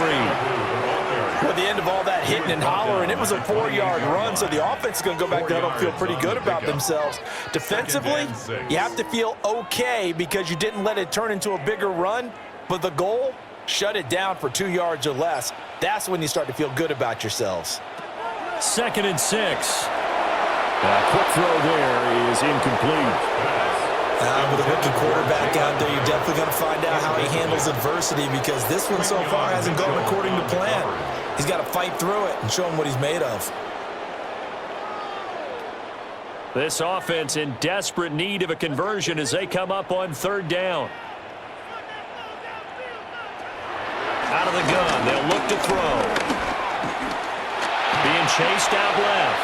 At the end of all that hitting and hollering, it was a 4-yard run, so the offense is going to go back there and feel pretty good about themselves. Defensively, you have to feel okay because you didn't let it turn into a bigger run, but the goal, shut it down for 2 yards or less. That's when you start to feel good about yourselves. 2nd and 6. A quick throw there is incomplete. With a rookie quarterback out there, you're definitely going to find out how he handles adversity because this one so far hasn't gone according to plan. He's got to fight through it and show him what he's made of. This offense in desperate need of a conversion as they come up on 3rd down. Out of the gun, they'll look to throw. chased out left.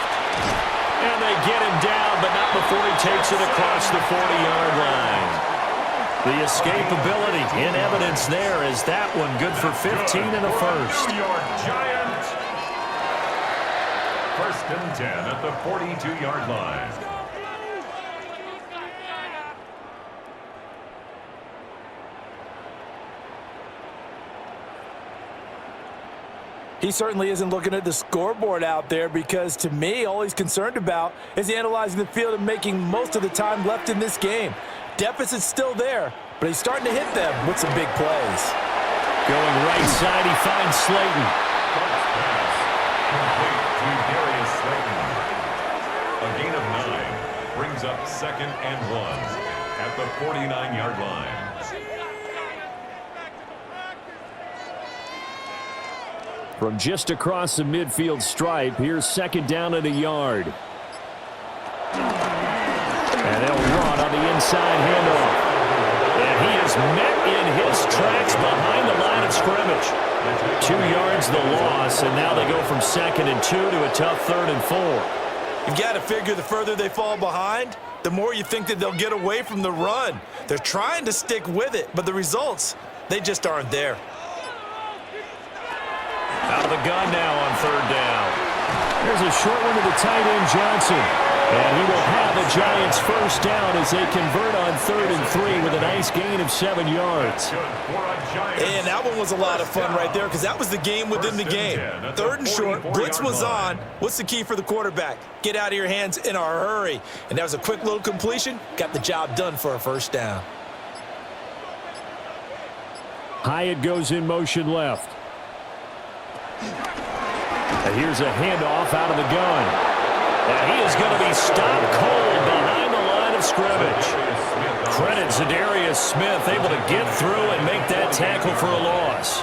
And they get him down, but not before he takes it across the 40-yard line. The escapability in evidence there as that one good for 15 and a first. New York Giants. 1st and 10 at the 42-yard line. He certainly isn't looking at the scoreboard out there because, to me, all he's concerned about is analyzing the field and making most of the time left in this game. Deficit's still there, but he's starting to hit them with some big plays. Going right side, he finds Slayton. Complete to Darius Slayton. A gain of 9 brings up 2nd and 1 at the 49-yard line. From just across the midfield stripe, here's 2nd down and a yard. And they'll run on the inside handoff. And he is met in his tracks behind the line of scrimmage. 2 yards the loss, and now they go from 2nd and 2 to a tough 3rd and 4. You've got to figure the further they fall behind, the more you think that they'll get away from the run. They're trying to stick with it, but the results, they just aren't there. Out of the gun now on 3rd down. There's a short one to the tight end, Johnson. And he will have the Giants' 1st down as they convert on 3rd and 3 with a nice gain of 7 yards. And that one was a lot of fun right there because that was the game within the game. 3rd and short, blitz was on. What's the key for the quarterback? Get out of your hands in a hurry. And that was a quick little completion. Got the job done for a 1st down. Hyatt goes in motion left. And here's a handoff out of the gun. And he is going to be stopped cold behind the line of scrimmage. Credit Zadarius Smith, able to get through and make that tackle for a loss.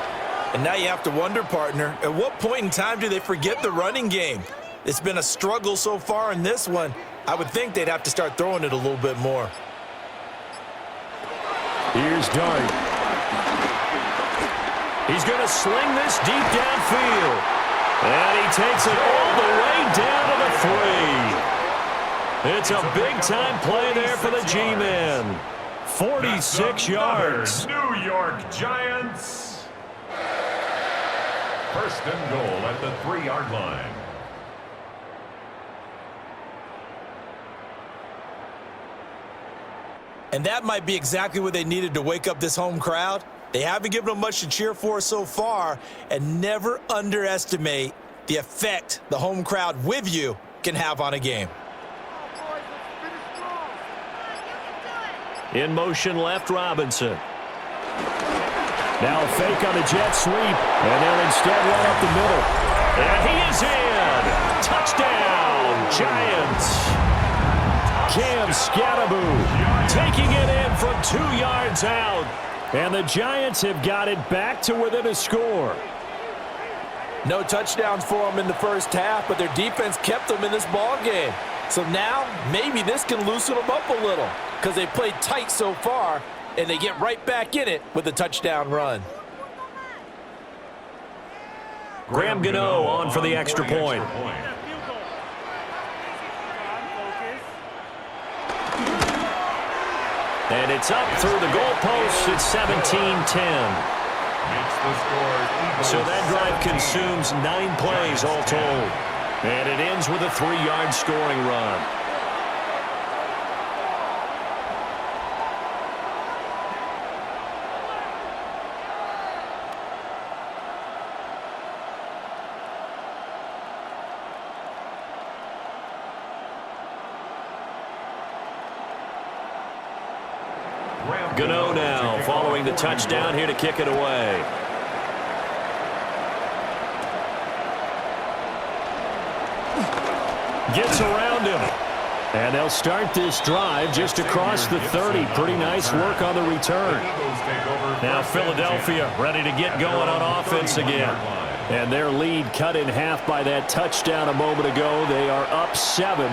And now you have to wonder, partner, at what point in time do they forget the running game? It's been a struggle so far in this one. I would think they'd have to start throwing it a little bit more. Here's Dart. He's going to sling this deep downfield. And he takes it all the way down to the 3. It's a big-time play there for the G-men. 46 yards. New York Giants. 1st and goal at the 3-yard line. And that might be exactly what they needed to wake up this home crowd. They haven't given them much to cheer for so far, and never underestimate the effect the home crowd with you can have on a game. In motion left, Robinson. Now a fake on a jet sweep, and they'll instead run up the middle. And he is in! Touchdown, Giants! Cam Scattaboo taking it in from 2 yards out. And the Giants have got it back to within a score. No touchdowns for them in the 1st half, but their defense kept them in this ball game. So now maybe this can loosen them up a little because they played tight so far, and they get right back in it with a touchdown run. Graham Gano on for the extra point. And it's up through the goalpost. It's 17-10. So that drive consumes 9 plays all told. And it ends with a 3-yard scoring run. Gano now following the touchdown here to kick it away. Gets around him. And they'll start this drive just across the 30. Pretty nice work on the return. Now Philadelphia ready to get going on offense again. And their lead cut in half by that touchdown a moment ago. They are up 7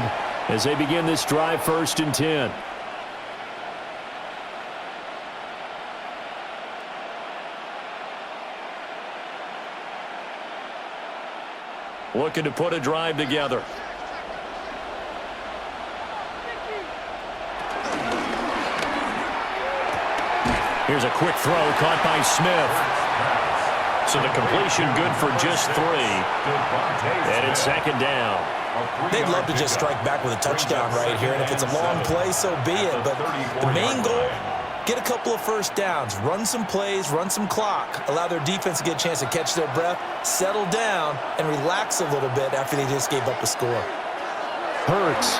as they begin this drive 1st and 10. looking to put a drive together. Here's a quick throw caught by Smith. So the completion good for just 3. And it's second down. They'd love to just strike back with a touchdown right here, and if it's a long play, so be it. But the main goal, get a couple of first downs, run some plays, run some clock, allow their defense to get a chance to catch their breath, settle down, and relax a little bit after they just gave up a score. Hurts.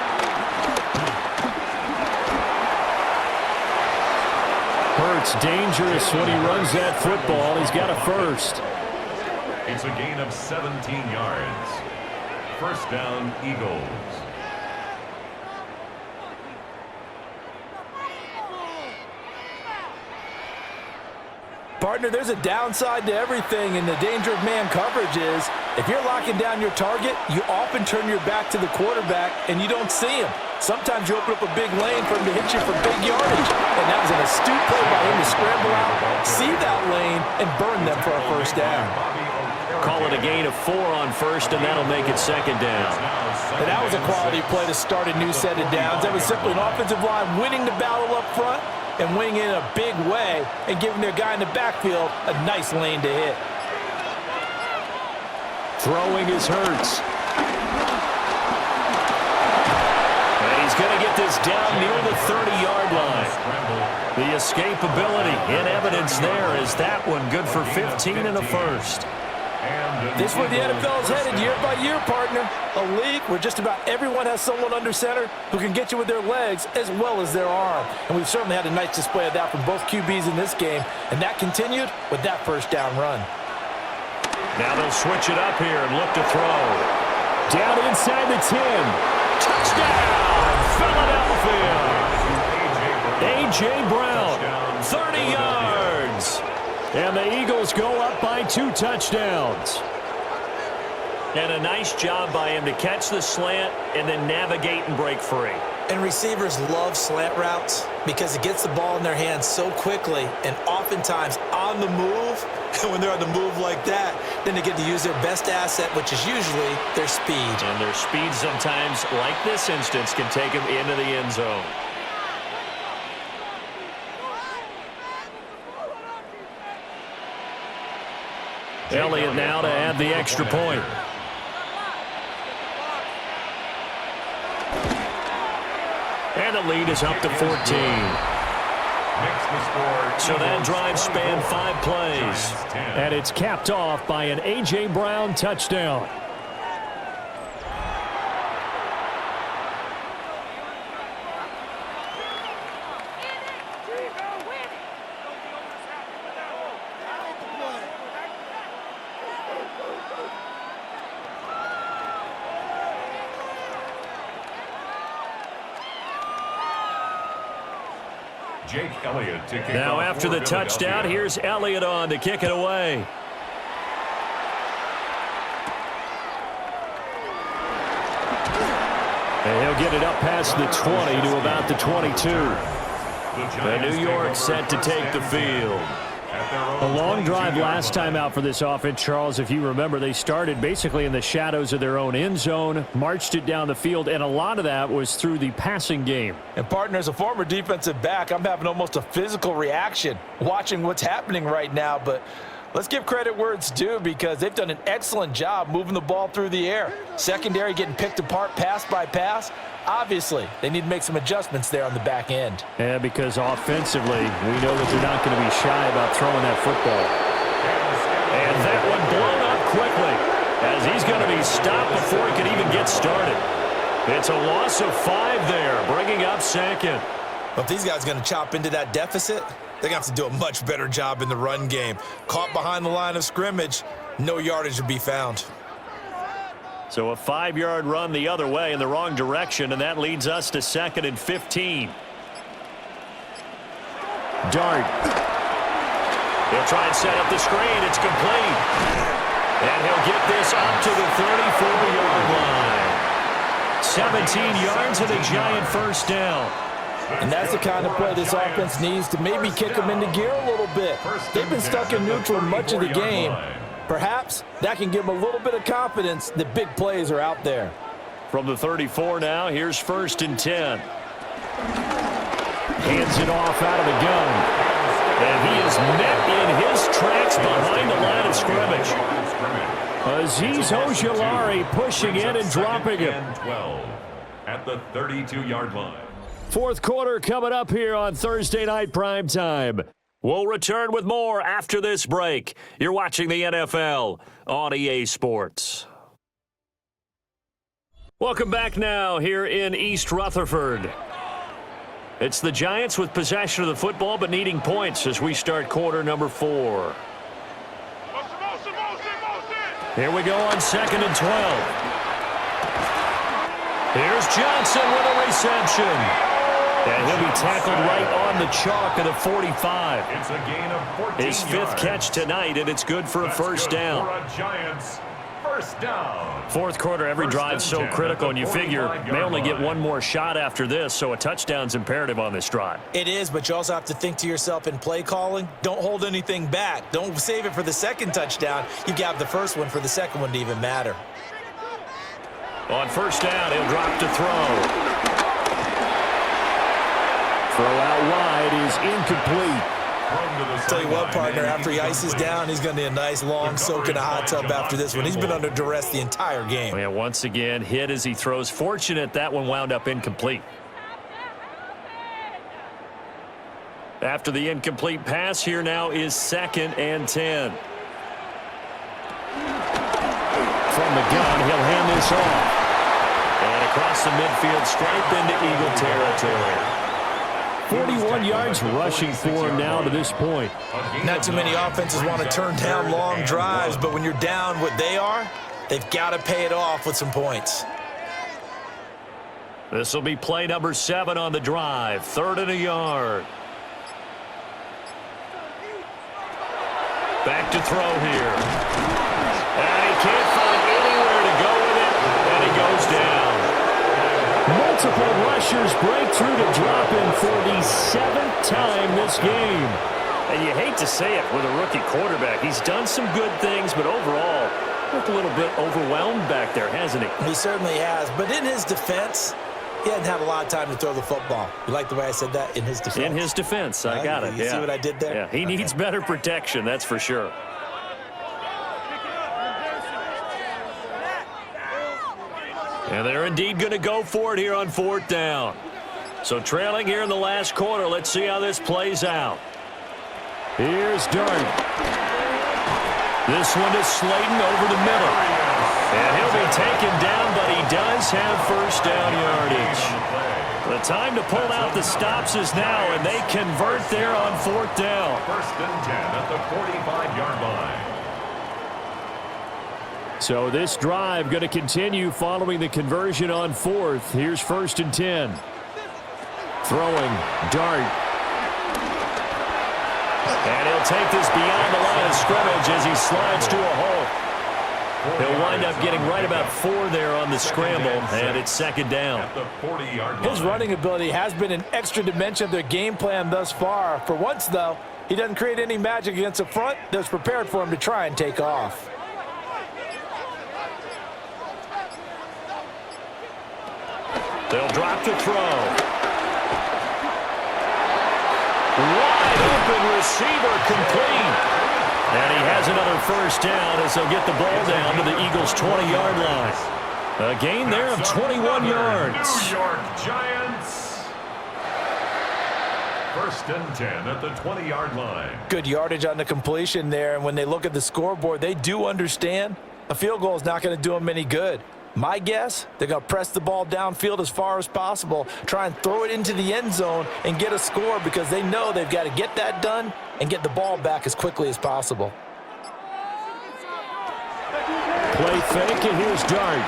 Hurts dangerous when he runs that football. He's got a first. It's a gain of 17 yards. First down, Eagles. Partner, there's a downside to everything, and the danger of man coverage is if you're locking down your target, you often turn your back to the quarterback and you don't see him. Sometimes you open up a big lane for him to hit you for big yardage, and that was an astute play by him to scramble out, see that lane, and burn them for a first down. Call it a gain of 4 on first, and that'll make it second down. And that was a quality play to start a new set of downs. That was simply an offensive line winning the battle up front and winning in a big way and giving their guy in the backfield a nice lane to hit. Throwing is Hurts. And he's going to get this down near the 30-yard line. The escapability in evidence there is that one good for 15 and a first. This is where the NFL is headed year by year, partner. A league where just about everyone has someone under center who can get you with their legs as well as their arm. And we've certainly had a nice display of that from both QBs in this game, and that continued with that first down run. Now they'll switch it up here and look to throw. Down inside the 10. Touchdown, Philadelphia. A.J. Brown, 30 yards. And the Eagles go up by 2 touchdowns. And a nice job by him to catch the slant and then navigate and break free. And receivers love slant routes because it gets the ball in their hands so quickly and oftentimes on the move. And when they're on the move like that, then they get to use their best asset, which is usually their speed. And their speed sometimes, like this instance, can take them into the end zone. Elliott now to add the extra point. And the lead is up to 14. So that drive spanned 5 plays. And it's capped off by an A.J. Brown touchdown. Jake Elliott to kick Now off after for the touchdown, Philadelphia. here's Elliott on to kick it away. And he'll get it up past the 20 to about the 22. And New York set to take the field. A long drive last time out for this offense, Charles. If you remember, they started basically in the shadows of their own end zone, marched it down the field, and a lot of that was through the passing game. And partner, as a former defensive back, I'm having almost a physical reaction watching what's happening right now. But let's give credit where it's due because they've done an excellent job moving the ball through the air. Secondary getting picked apart pass by pass. Obviously, they need to make some adjustments there on the back end. Yeah, because offensively, we know that they're not going to be shy about throwing that football. And that one blown up quickly as he's going to be stopped before he can even get started. It's a loss of 5 there, bringing up second. Well, if these guys are going to chop into that deficit, they're going to have to do a much better job in the run game. Caught behind the line of scrimmage, no yardage to be found. So a 5-yard run the other way in the wrong direction, and that leads us to 2nd and 15. Dart. He'll try and set up the screen. It's complete. And he'll get this up to the 34-yard line. 17 yards and a giant first down. And that's the kind of play this offense needs to maybe kick them into gear a little bit. They've been stuck in neutral much of the game. Perhaps that can give him a little bit of confidence that big plays are out there. From the 34 now, here's 1st and 10. Hands it off out of the gun. And he is met in his tracks behind the line of scrimmage. Aziz Ojulari pushing in and dropping him. 12 at the 32-yard line. Fourth quarter coming up here on Thursday Night Primetime. We'll return with more after this break. You're watching the NFL on EA Sports. Welcome back now here in East Rutherford. It's the Giants with possession of the football but needing points as we start quarter number 4. Here we go on 2nd and 12. Here's Johnson with a reception. And he'll be tackled right on the chalk of the 45. It's a gain of 14 His 5th yards. catch tonight, and it's good for a first down. For a Giants first down. Fourth quarter, every drive's so critical, and you figure may only get one more shot after this, so a touchdown's imperative on this drive. It is, but you also have to think to yourself in play calling, don't hold anything back. Don't save it for the second touchdown. You got the first one for the second one to even matter. On first down, he'll drop to throw. Throw out wide is incomplete. Tell you what, partner, after he ices down, he's going to need a nice long soak in a hot tub after this one. He's been under duress the entire game. Yeah, once again, hit as he throws. Fortunate that one wound up incomplete. After the incomplete pass, here now is 2nd and 10. From the gun, he'll hand this off. And across the midfield stripe into Eagle territory. 41 yards rushing for him now to this point. Not too many offenses want to turn down long drives, but when you're down what they are, they've got to pay it off with some points. This will be play number 7 on the drive. 3rd and a yard. Back to throw here. And he can't find anywhere to go with it, and he goes down. Multiple rushers break through to drop him for the 7th time this game. And you hate to say it with a rookie quarterback. He's done some good things, but overall, looked a little bit overwhelmed back there, hasn't he? He certainly has, but in his defense, he hadn't had a lot of time to throw the football. You like the way I said that? In his defense. In his defense, I got it. You see what I did there? Yeah, he needs better protection, that's for sure. And they're indeed going to go for it here on 4th down. So trailing here in the last quarter. Let's see how this plays out. Here's Dart. This one is Slayton over the middle. And he'll be taken down, but he does have first down yardage. The time to pull out the stops is now, and they convert there on 4th down. 1st and 10 at the 45-yard line. So this drive going to continue following the conversion on 4th. Here's 1st and 10. Throwing, Dart. And he'll take this beyond the line of scrimmage as he slides to a halt. He'll wind up getting right about 4 there on the scramble, and it's 2nd down. At the 40-yard line. His running ability has been an extra dimension of their game plan thus far. For once, though, he doesn't create any magic against the front that's prepared for him to try and take off. They'll drop to throw. Wide open receiver complete. And he has another first down as they'll get the ball down to the Eagles' 20-yard line. A gain there of 21 yards. New York Giants. 1st and 10 at the 20-yard line. Good yardage on the completion there, and when they look at the scoreboard, they do understand a field goal is not going to do them any good. My guess, they're going to press the ball downfield as far as possible, try and throw it into the end zone and get a score because they know they've got to get that done and get the ball back as quickly as possible. Play fake, and here's Dart.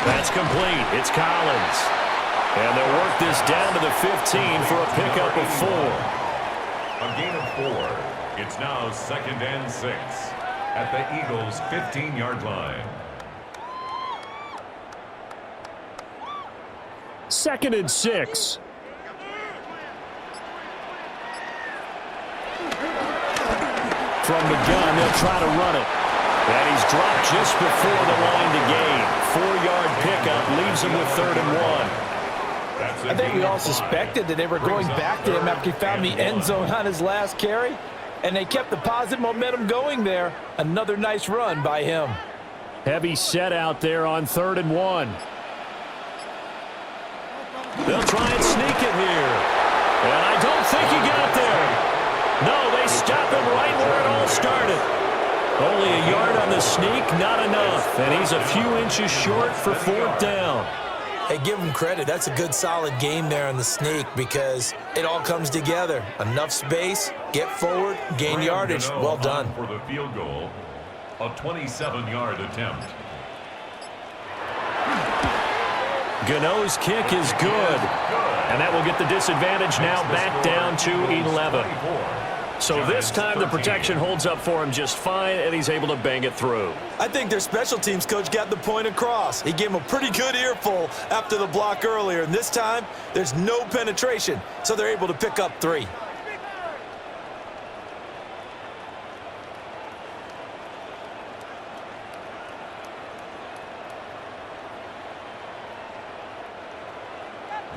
That's complete. It's Collins. And they'll work this down to the 15 for a pickup of 4. A gain of 4. It's now 2nd and 6 at the Eagles' 15-yard line. 2nd and 6. From the gun, they'll try to run it. And he's dropped just before the line to gain. 4-yard pickup leaves him with 3rd and 1. I think we all suspected that they were going back to him after he found the end zone on his last carry, and they kept the positive momentum going there. Another nice run by him. Heavy set out there on 3rd and 1. They'll try and sneak it here. And I don't think he got there. No, they stop him right where it all started. Only a yard on the sneak, not enough. And he's a few inches short for 4th down. Hey, give him credit. That's a good, solid game there on the sneak because it all comes together. Enough space, get forward, gain yardage. Well done. For the field goal, a 27-yard attempt. Gano's kick is good. And that will get the disadvantage now back down to 11. So this time the protection holds up for him just fine, and he's able to bang it through. I think their special teams coach got the point across. He gave him a pretty good earful after the block earlier, and this time there's no penetration, so they're able to pick up 3.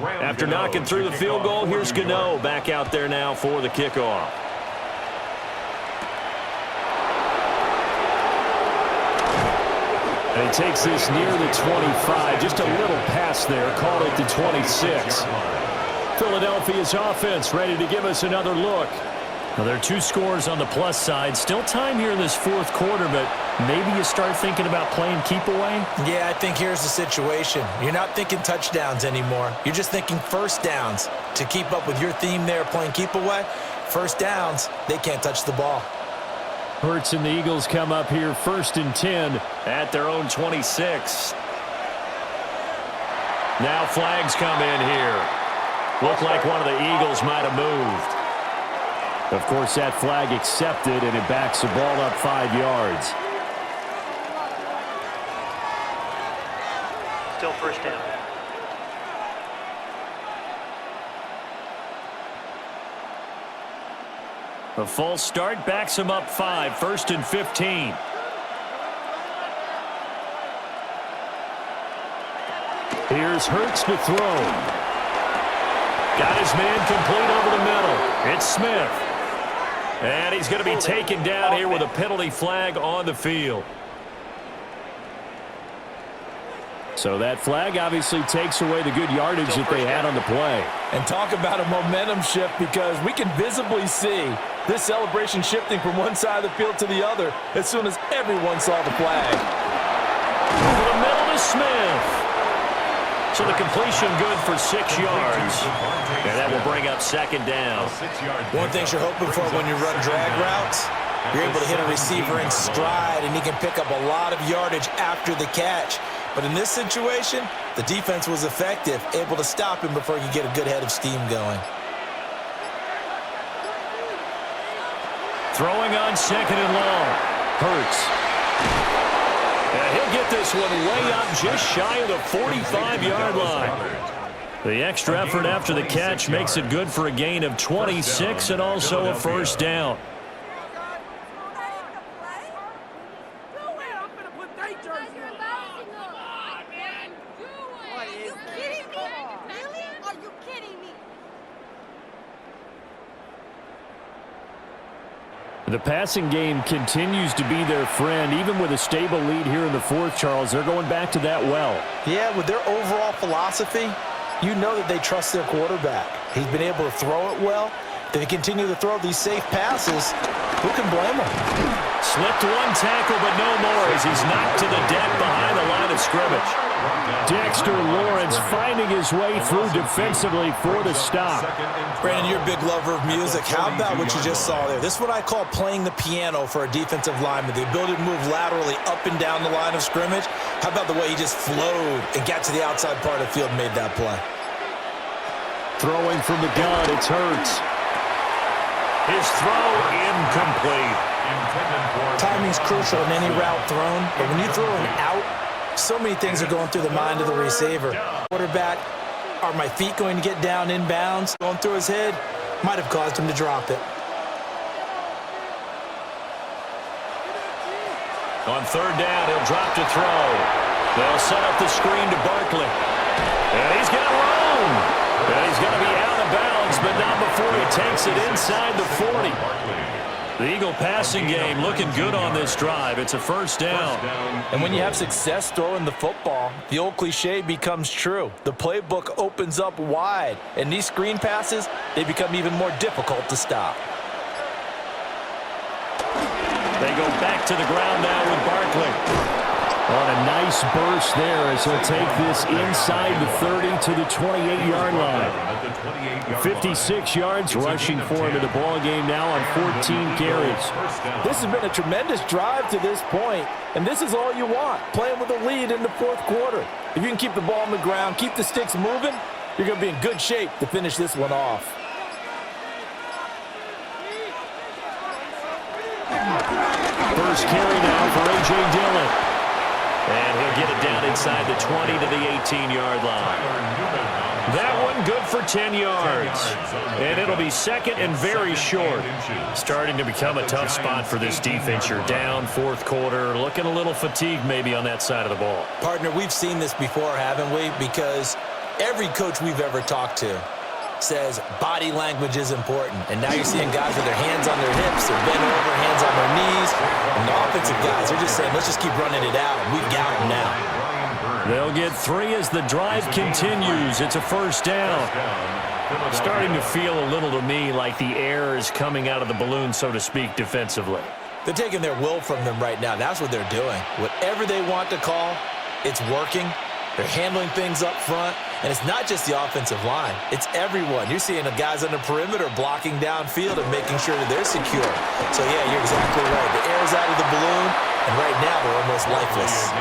After knocking through the field goal, here's Gano back out there now for the kickoff. And he takes this near the 25, just a little pass there, called it the 26. Philadelphia's offense ready to give us another look. Well, there are 2 scores on the plus side. Still time here in this 4th quarter, but maybe you start thinking about playing keep away? Yeah, I think here's the situation. You're not thinking touchdowns anymore. You're just thinking first downs. To keep up with your theme there, playing keep away, first downs, they can't touch the ball. Hurts and the Eagles come up here 1st and 10 at their own 26. Now flags come in here. Looked like one of the Eagles might have moved. Of course, that flag accepted, and it backs the ball up 5 yards. Still 1st down. A false start backs him up 5, 1st and 15. Here's Hurts to throw. Got his man complete over the middle. It's Smith. And he's going to be taken down here with a penalty flag on the field. So that flag obviously takes away the good yardage that they had on the play. And talk about a momentum shift, because we can visibly see this celebration shifting from one side of the field to the other as soon as everyone saw the flag. Over the middle to Smith. So the completion good for 6 yards. And that will bring up 2nd down. One thing you're hoping for when you run drag routes, you're able to hit a receiver in stride, and he can pick up a lot of yardage after the catch. But in this situation, the defense was effective, able to stop him before he could get a good head of steam going. Throwing on 2nd and long. Hurts. And he'll get this one way up just shy of the 45-yard line. The extra effort after the catch makes it good for a gain of 26 and also a 1st down. The passing game continues to be their friend, even with a stable lead here in the 4th, Charles. They're going back to that well. Yeah, with their overall philosophy, you know that they trust their quarterback. He's been able to throw it well. They continue to throw these safe passes. Who can blame them? Slipped one tackle, but no more as he's knocked to the deck behind the line of scrimmage. Dexter Lawrence finding his way through defensively for the stop. Brandon, you're a big lover of music. How about what you just saw there? This is what I call playing the piano for a defensive lineman. The ability to move laterally up and down the line of scrimmage. How about the way he just flowed and got to the outside part of the field and made that play? Throwing from the gun, it's Hurts. His throw incomplete. Timing's crucial in any route thrown, but when you throw an out, so many things are going through the mind of the receiver. Quarterback, are my feet going to get down inbounds? Going through his head might have caused him to drop it. On third down, he'll drop to throw. They'll set up the screen to Barkley. And he's got room. And he's going to be out of bounds, but not before he takes it inside the 40. The Eagle passing game looking good on this drive. It's a first down. And when you have success throwing the football, the old cliche becomes true. The playbook opens up wide, and these screen passes, they become even more difficult to stop. They go back to the ground now with Barkley. On a nice burst there as he'll take this inside the 30 to the 28-yard line. 56 yards rushing for him in the ball game now on 14 carries. This has been a tremendous drive to this point, and this is all you want, playing with a lead in the fourth quarter. If you can keep the ball on the ground, keep the sticks moving, you're going to be in good shape to finish this one off. First carry now for A.J. Dillon. And he'll get it down inside the 20 to the 18-yard line. That one good for 10 yards. And it'll be second and very short. Starting to become a tough spot for this defense. You're down fourth quarter, looking a little fatigued maybe on that side of the ball. Partner, we've seen this before, haven't we? Because every coach we've ever talked to says body language is important. And now you're seeing guys with their hands on their hips, they're bent over, hands on their knees. And the offensive guys, they're just saying, let's just keep running it out. We've got them now. They'll get 3 as the drive continues. It's a first down. Starting to feel a little to me like the air is coming out of the balloon, so to speak, defensively. They're taking their will from them right now. That's what they're doing. Whatever they want to call, it's working. They're handling things up front, and it's not just the offensive line. It's everyone. You're seeing the guys on the perimeter blocking downfield and making sure that they're secure. So, yeah, you're exactly right. The air's out of the balloon, and right now they're almost lifeless.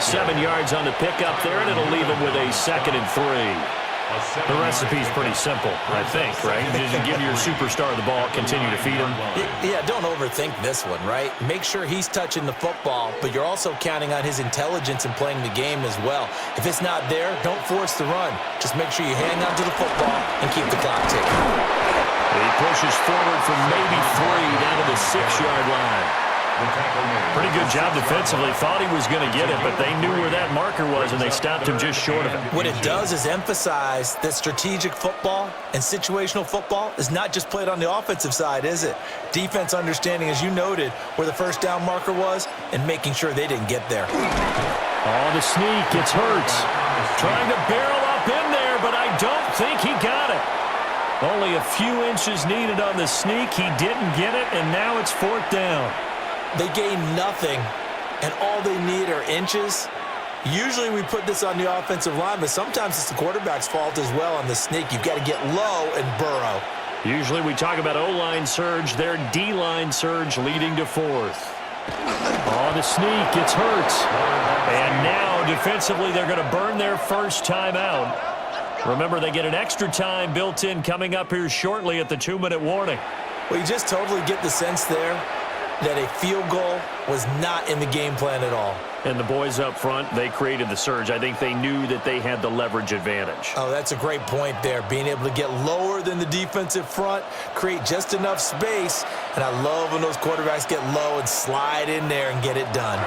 7 yards on the pickup there, and it'll leave them with a 2nd and 3. The recipe's pretty simple, I think, right? Just give your superstar the ball, continue to feed him. Yeah, don't overthink this one, right? Make sure he's touching the football, but you're also counting on his intelligence in playing the game as well. If it's not there, don't force the run. Just make sure you hang on to the football and keep the clock ticking. He pushes forward from maybe 3 down to the 6-yard line. Pretty good job defensively. Thought he was going to get it, but they knew where that marker was, and they stopped him just short of it. What it does is emphasize that strategic football and situational football is not just played on the offensive side, is it? Defense understanding, as you noted, where the first down marker was and making sure they didn't get there. Oh, the sneak. It's Hurts. Trying to barrel up in there, but I don't think he got it. Only a few inches needed on the sneak. He didn't get it, and now it's 4th down. They gain nothing, and all they need are inches. Usually we put this on the offensive line, but sometimes it's the quarterback's fault as well on the sneak. You've got to get low and burrow. Usually we talk about O-line surge, their D-line surge leading to 4th. On the sneak, it's Hurts. And now defensively they're going to burn their first timeout. Remember, they get an extra time built in coming up here shortly at the 2-minute warning. Well, you just totally get the sense there that a field goal was not in the game plan at all. And the boys up front, they created the surge. I think they knew that they had the leverage advantage. Oh, that's a great point there. Being able to get lower than the defensive front, create just enough space. And I love when those quarterbacks get low and slide in there and get it done.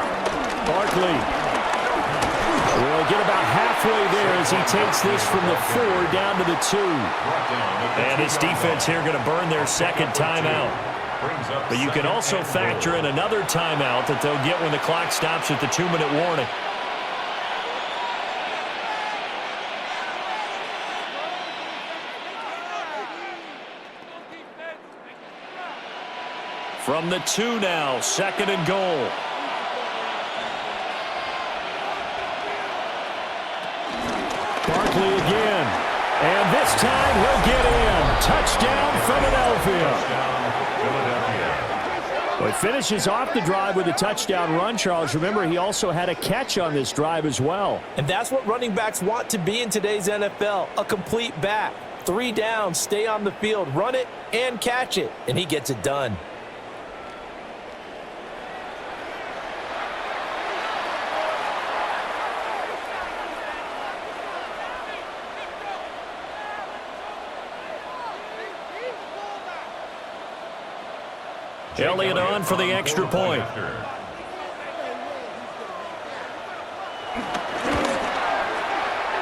Barkley will get about halfway there as he takes this from the 4 down to the 2. And this defense here going to burn their second timeout. But you can also factor in another timeout that they'll get when the clock stops at the 2-minute warning. From the 2 now, 2nd and goal. Barkley again. And this time he'll get in. Touchdown, Philadelphia. Well, he finishes off the drive with a touchdown run, Charles. Remember, he also had a catch on this drive as well. And that's what running backs want to be in today's NFL, a complete back. 3 downs, stay on the field, run it, and catch it. And he gets it done. Elliott on for the extra point.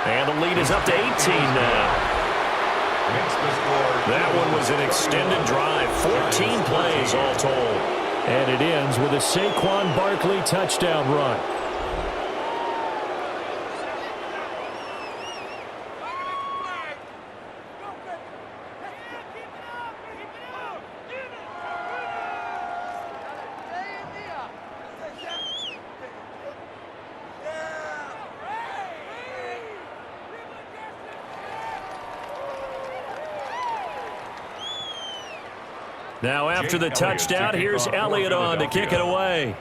And the lead is up to 18 now. That one was an extended drive. 14 plays all told. And it ends with a Saquon Barkley touchdown run. Now after the touchdown, here's Elliott on to kick it away.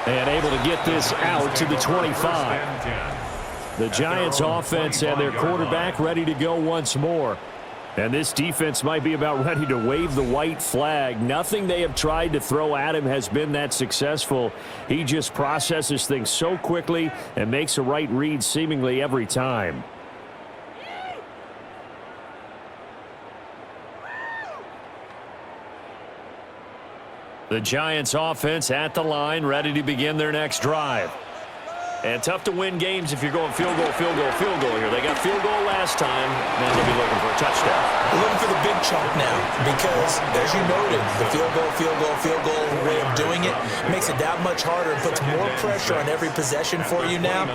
And able to get this out to the 25. The Giants offense and their quarterback ready to go once more. And this defense might be about ready to wave the white flag. Nothing they have tried to throw at him has been that successful. He just processes things so quickly and makes a right read seemingly every time. The Giants offense at the line, ready to begin their next drive. And tough to win games if you're going field goal, field goal, field goal here. They got field goal last time. Now they'll be looking for a touchdown. We're looking for the big chunk now because, as you noted, the field goal way of doing it makes it that much harder and puts more pressure on every possession for you now.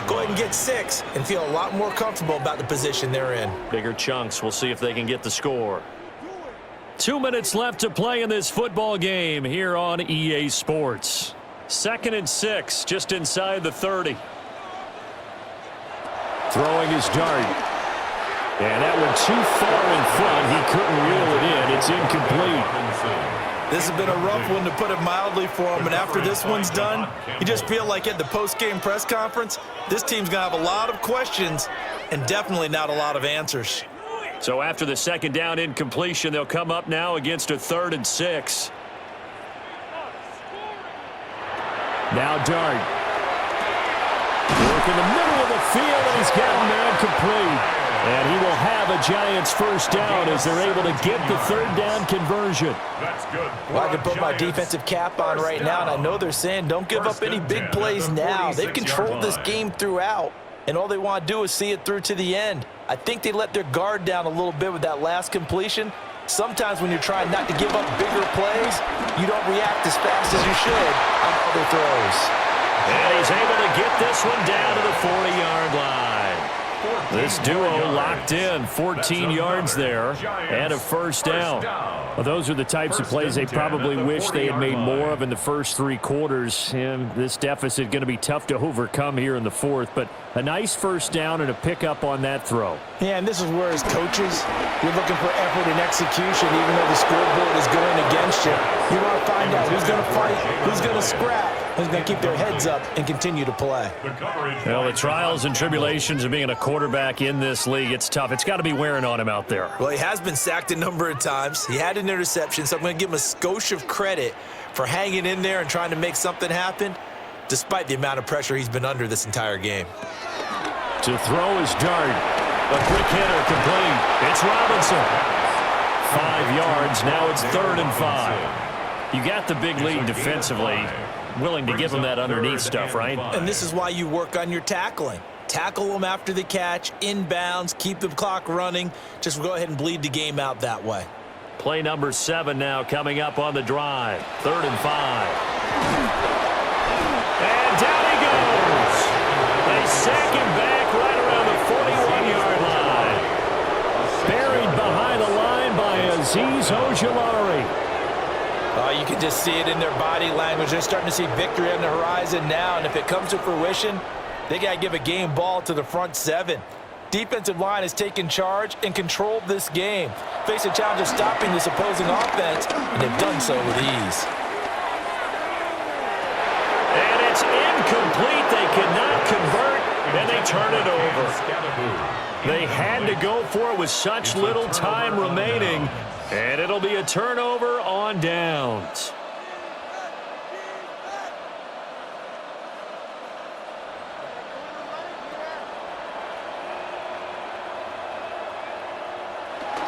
Go ahead and get 6 and feel a lot more comfortable about the position they're in. Bigger chunks. We'll see if they can get the score. 2 minutes left to play in this football game here on EA Sports. 2nd and 6, just inside the 30. Throwing his dart. And that one too far in front. He couldn't reel it in. It's incomplete. This has been a rough one, to put it mildly, for him. And after this one's done, you just feel like at the post-game press conference, this team's going to have a lot of questions and definitely not a lot of answers. So after the 2nd down incompletion, they'll come up now against a 3rd and 6. Now Dart. Work in the middle of the field, and he's got him there complete. And he will have a Giants first down as they're able to get the 3rd down conversion. That's good. Well, I can put my defensive cap on right now, and I know they're saying don't give up any big plays now. They've controlled this game throughout, and all they want to do is see it through to the end. I think they let their guard down a little bit with that last completion. Sometimes when you're trying not to give up bigger plays, you don't react as fast as you should on other throws. And he's able to get this one down to the 40-yard line. This duo locked in, 14 yards there, and a first down. Well, those are the types of plays they probably wish they had made more of in the first 3 quarters. And this deficit going to be tough to overcome here in the 4th, but a nice first down and a pickup on that throw. Yeah, and this is where, as coaches, you're looking for effort and execution, even though the scoreboard is going against you. You want to find out who's going to fight, who's going to scrap, who's going to keep their heads up and continue to play. Well, the trials and tribulations of being a quarterback in this league, it's tough. It's got to be wearing on him out there. Well, he has been sacked a number of times. He had an interception, so I'm going to give him a skosh of credit for hanging in there and trying to make something happen, despite the amount of pressure he's been under this entire game. To throw his dart. A quick hitter complete. It's Robinson. 5 yards. Now it's 3rd and 5. You got the big lead defensively. Willing to give him that underneath stuff, right? And this is why you work on your tackling. Tackle them after the catch, inbounds, keep the clock running. Just go ahead and bleed the game out that way. Play number 7 now coming up on the drive. 3rd and 5. And down he goes. They sack him back right around the 41-yard line. Buried behind the line by Azeez Ojulari. You can just see it in their body language. They're starting to see victory on the horizon now, and if it comes to fruition, they got to give a game ball to the front 7. Defensive line has taken charge and controlled this game. Face a challenge of stopping this opposing offense, and they've done so with ease. And it's incomplete. They cannot convert, and they turn it over. They had to go for it with such little time remaining, and it'll be a turnover on downs.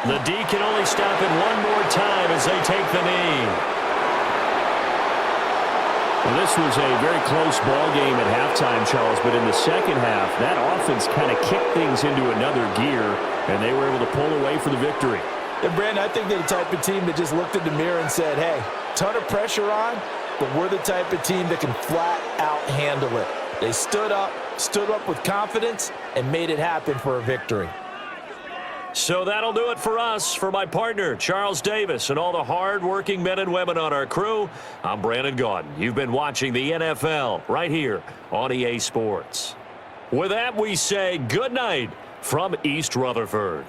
The D can only stop it one more time as they take the knee. Well, this was a very close ball game at halftime, Charles, but in the second half, that offense kind of kicked things into another gear, and they were able to pull away for the victory. And Brandon, I think they're the type of team that just looked in the mirror and said, hey, ton of pressure on, but we're the type of team that can flat out handle it. They stood up with confidence, and made it happen for a victory. So that'll do it for us. For my partner, Charles Davis, and all the hard-working men and women on our crew, I'm Brandon Gaudin. You've been watching the NFL right here on EA Sports. With that, we say good night from East Rutherford.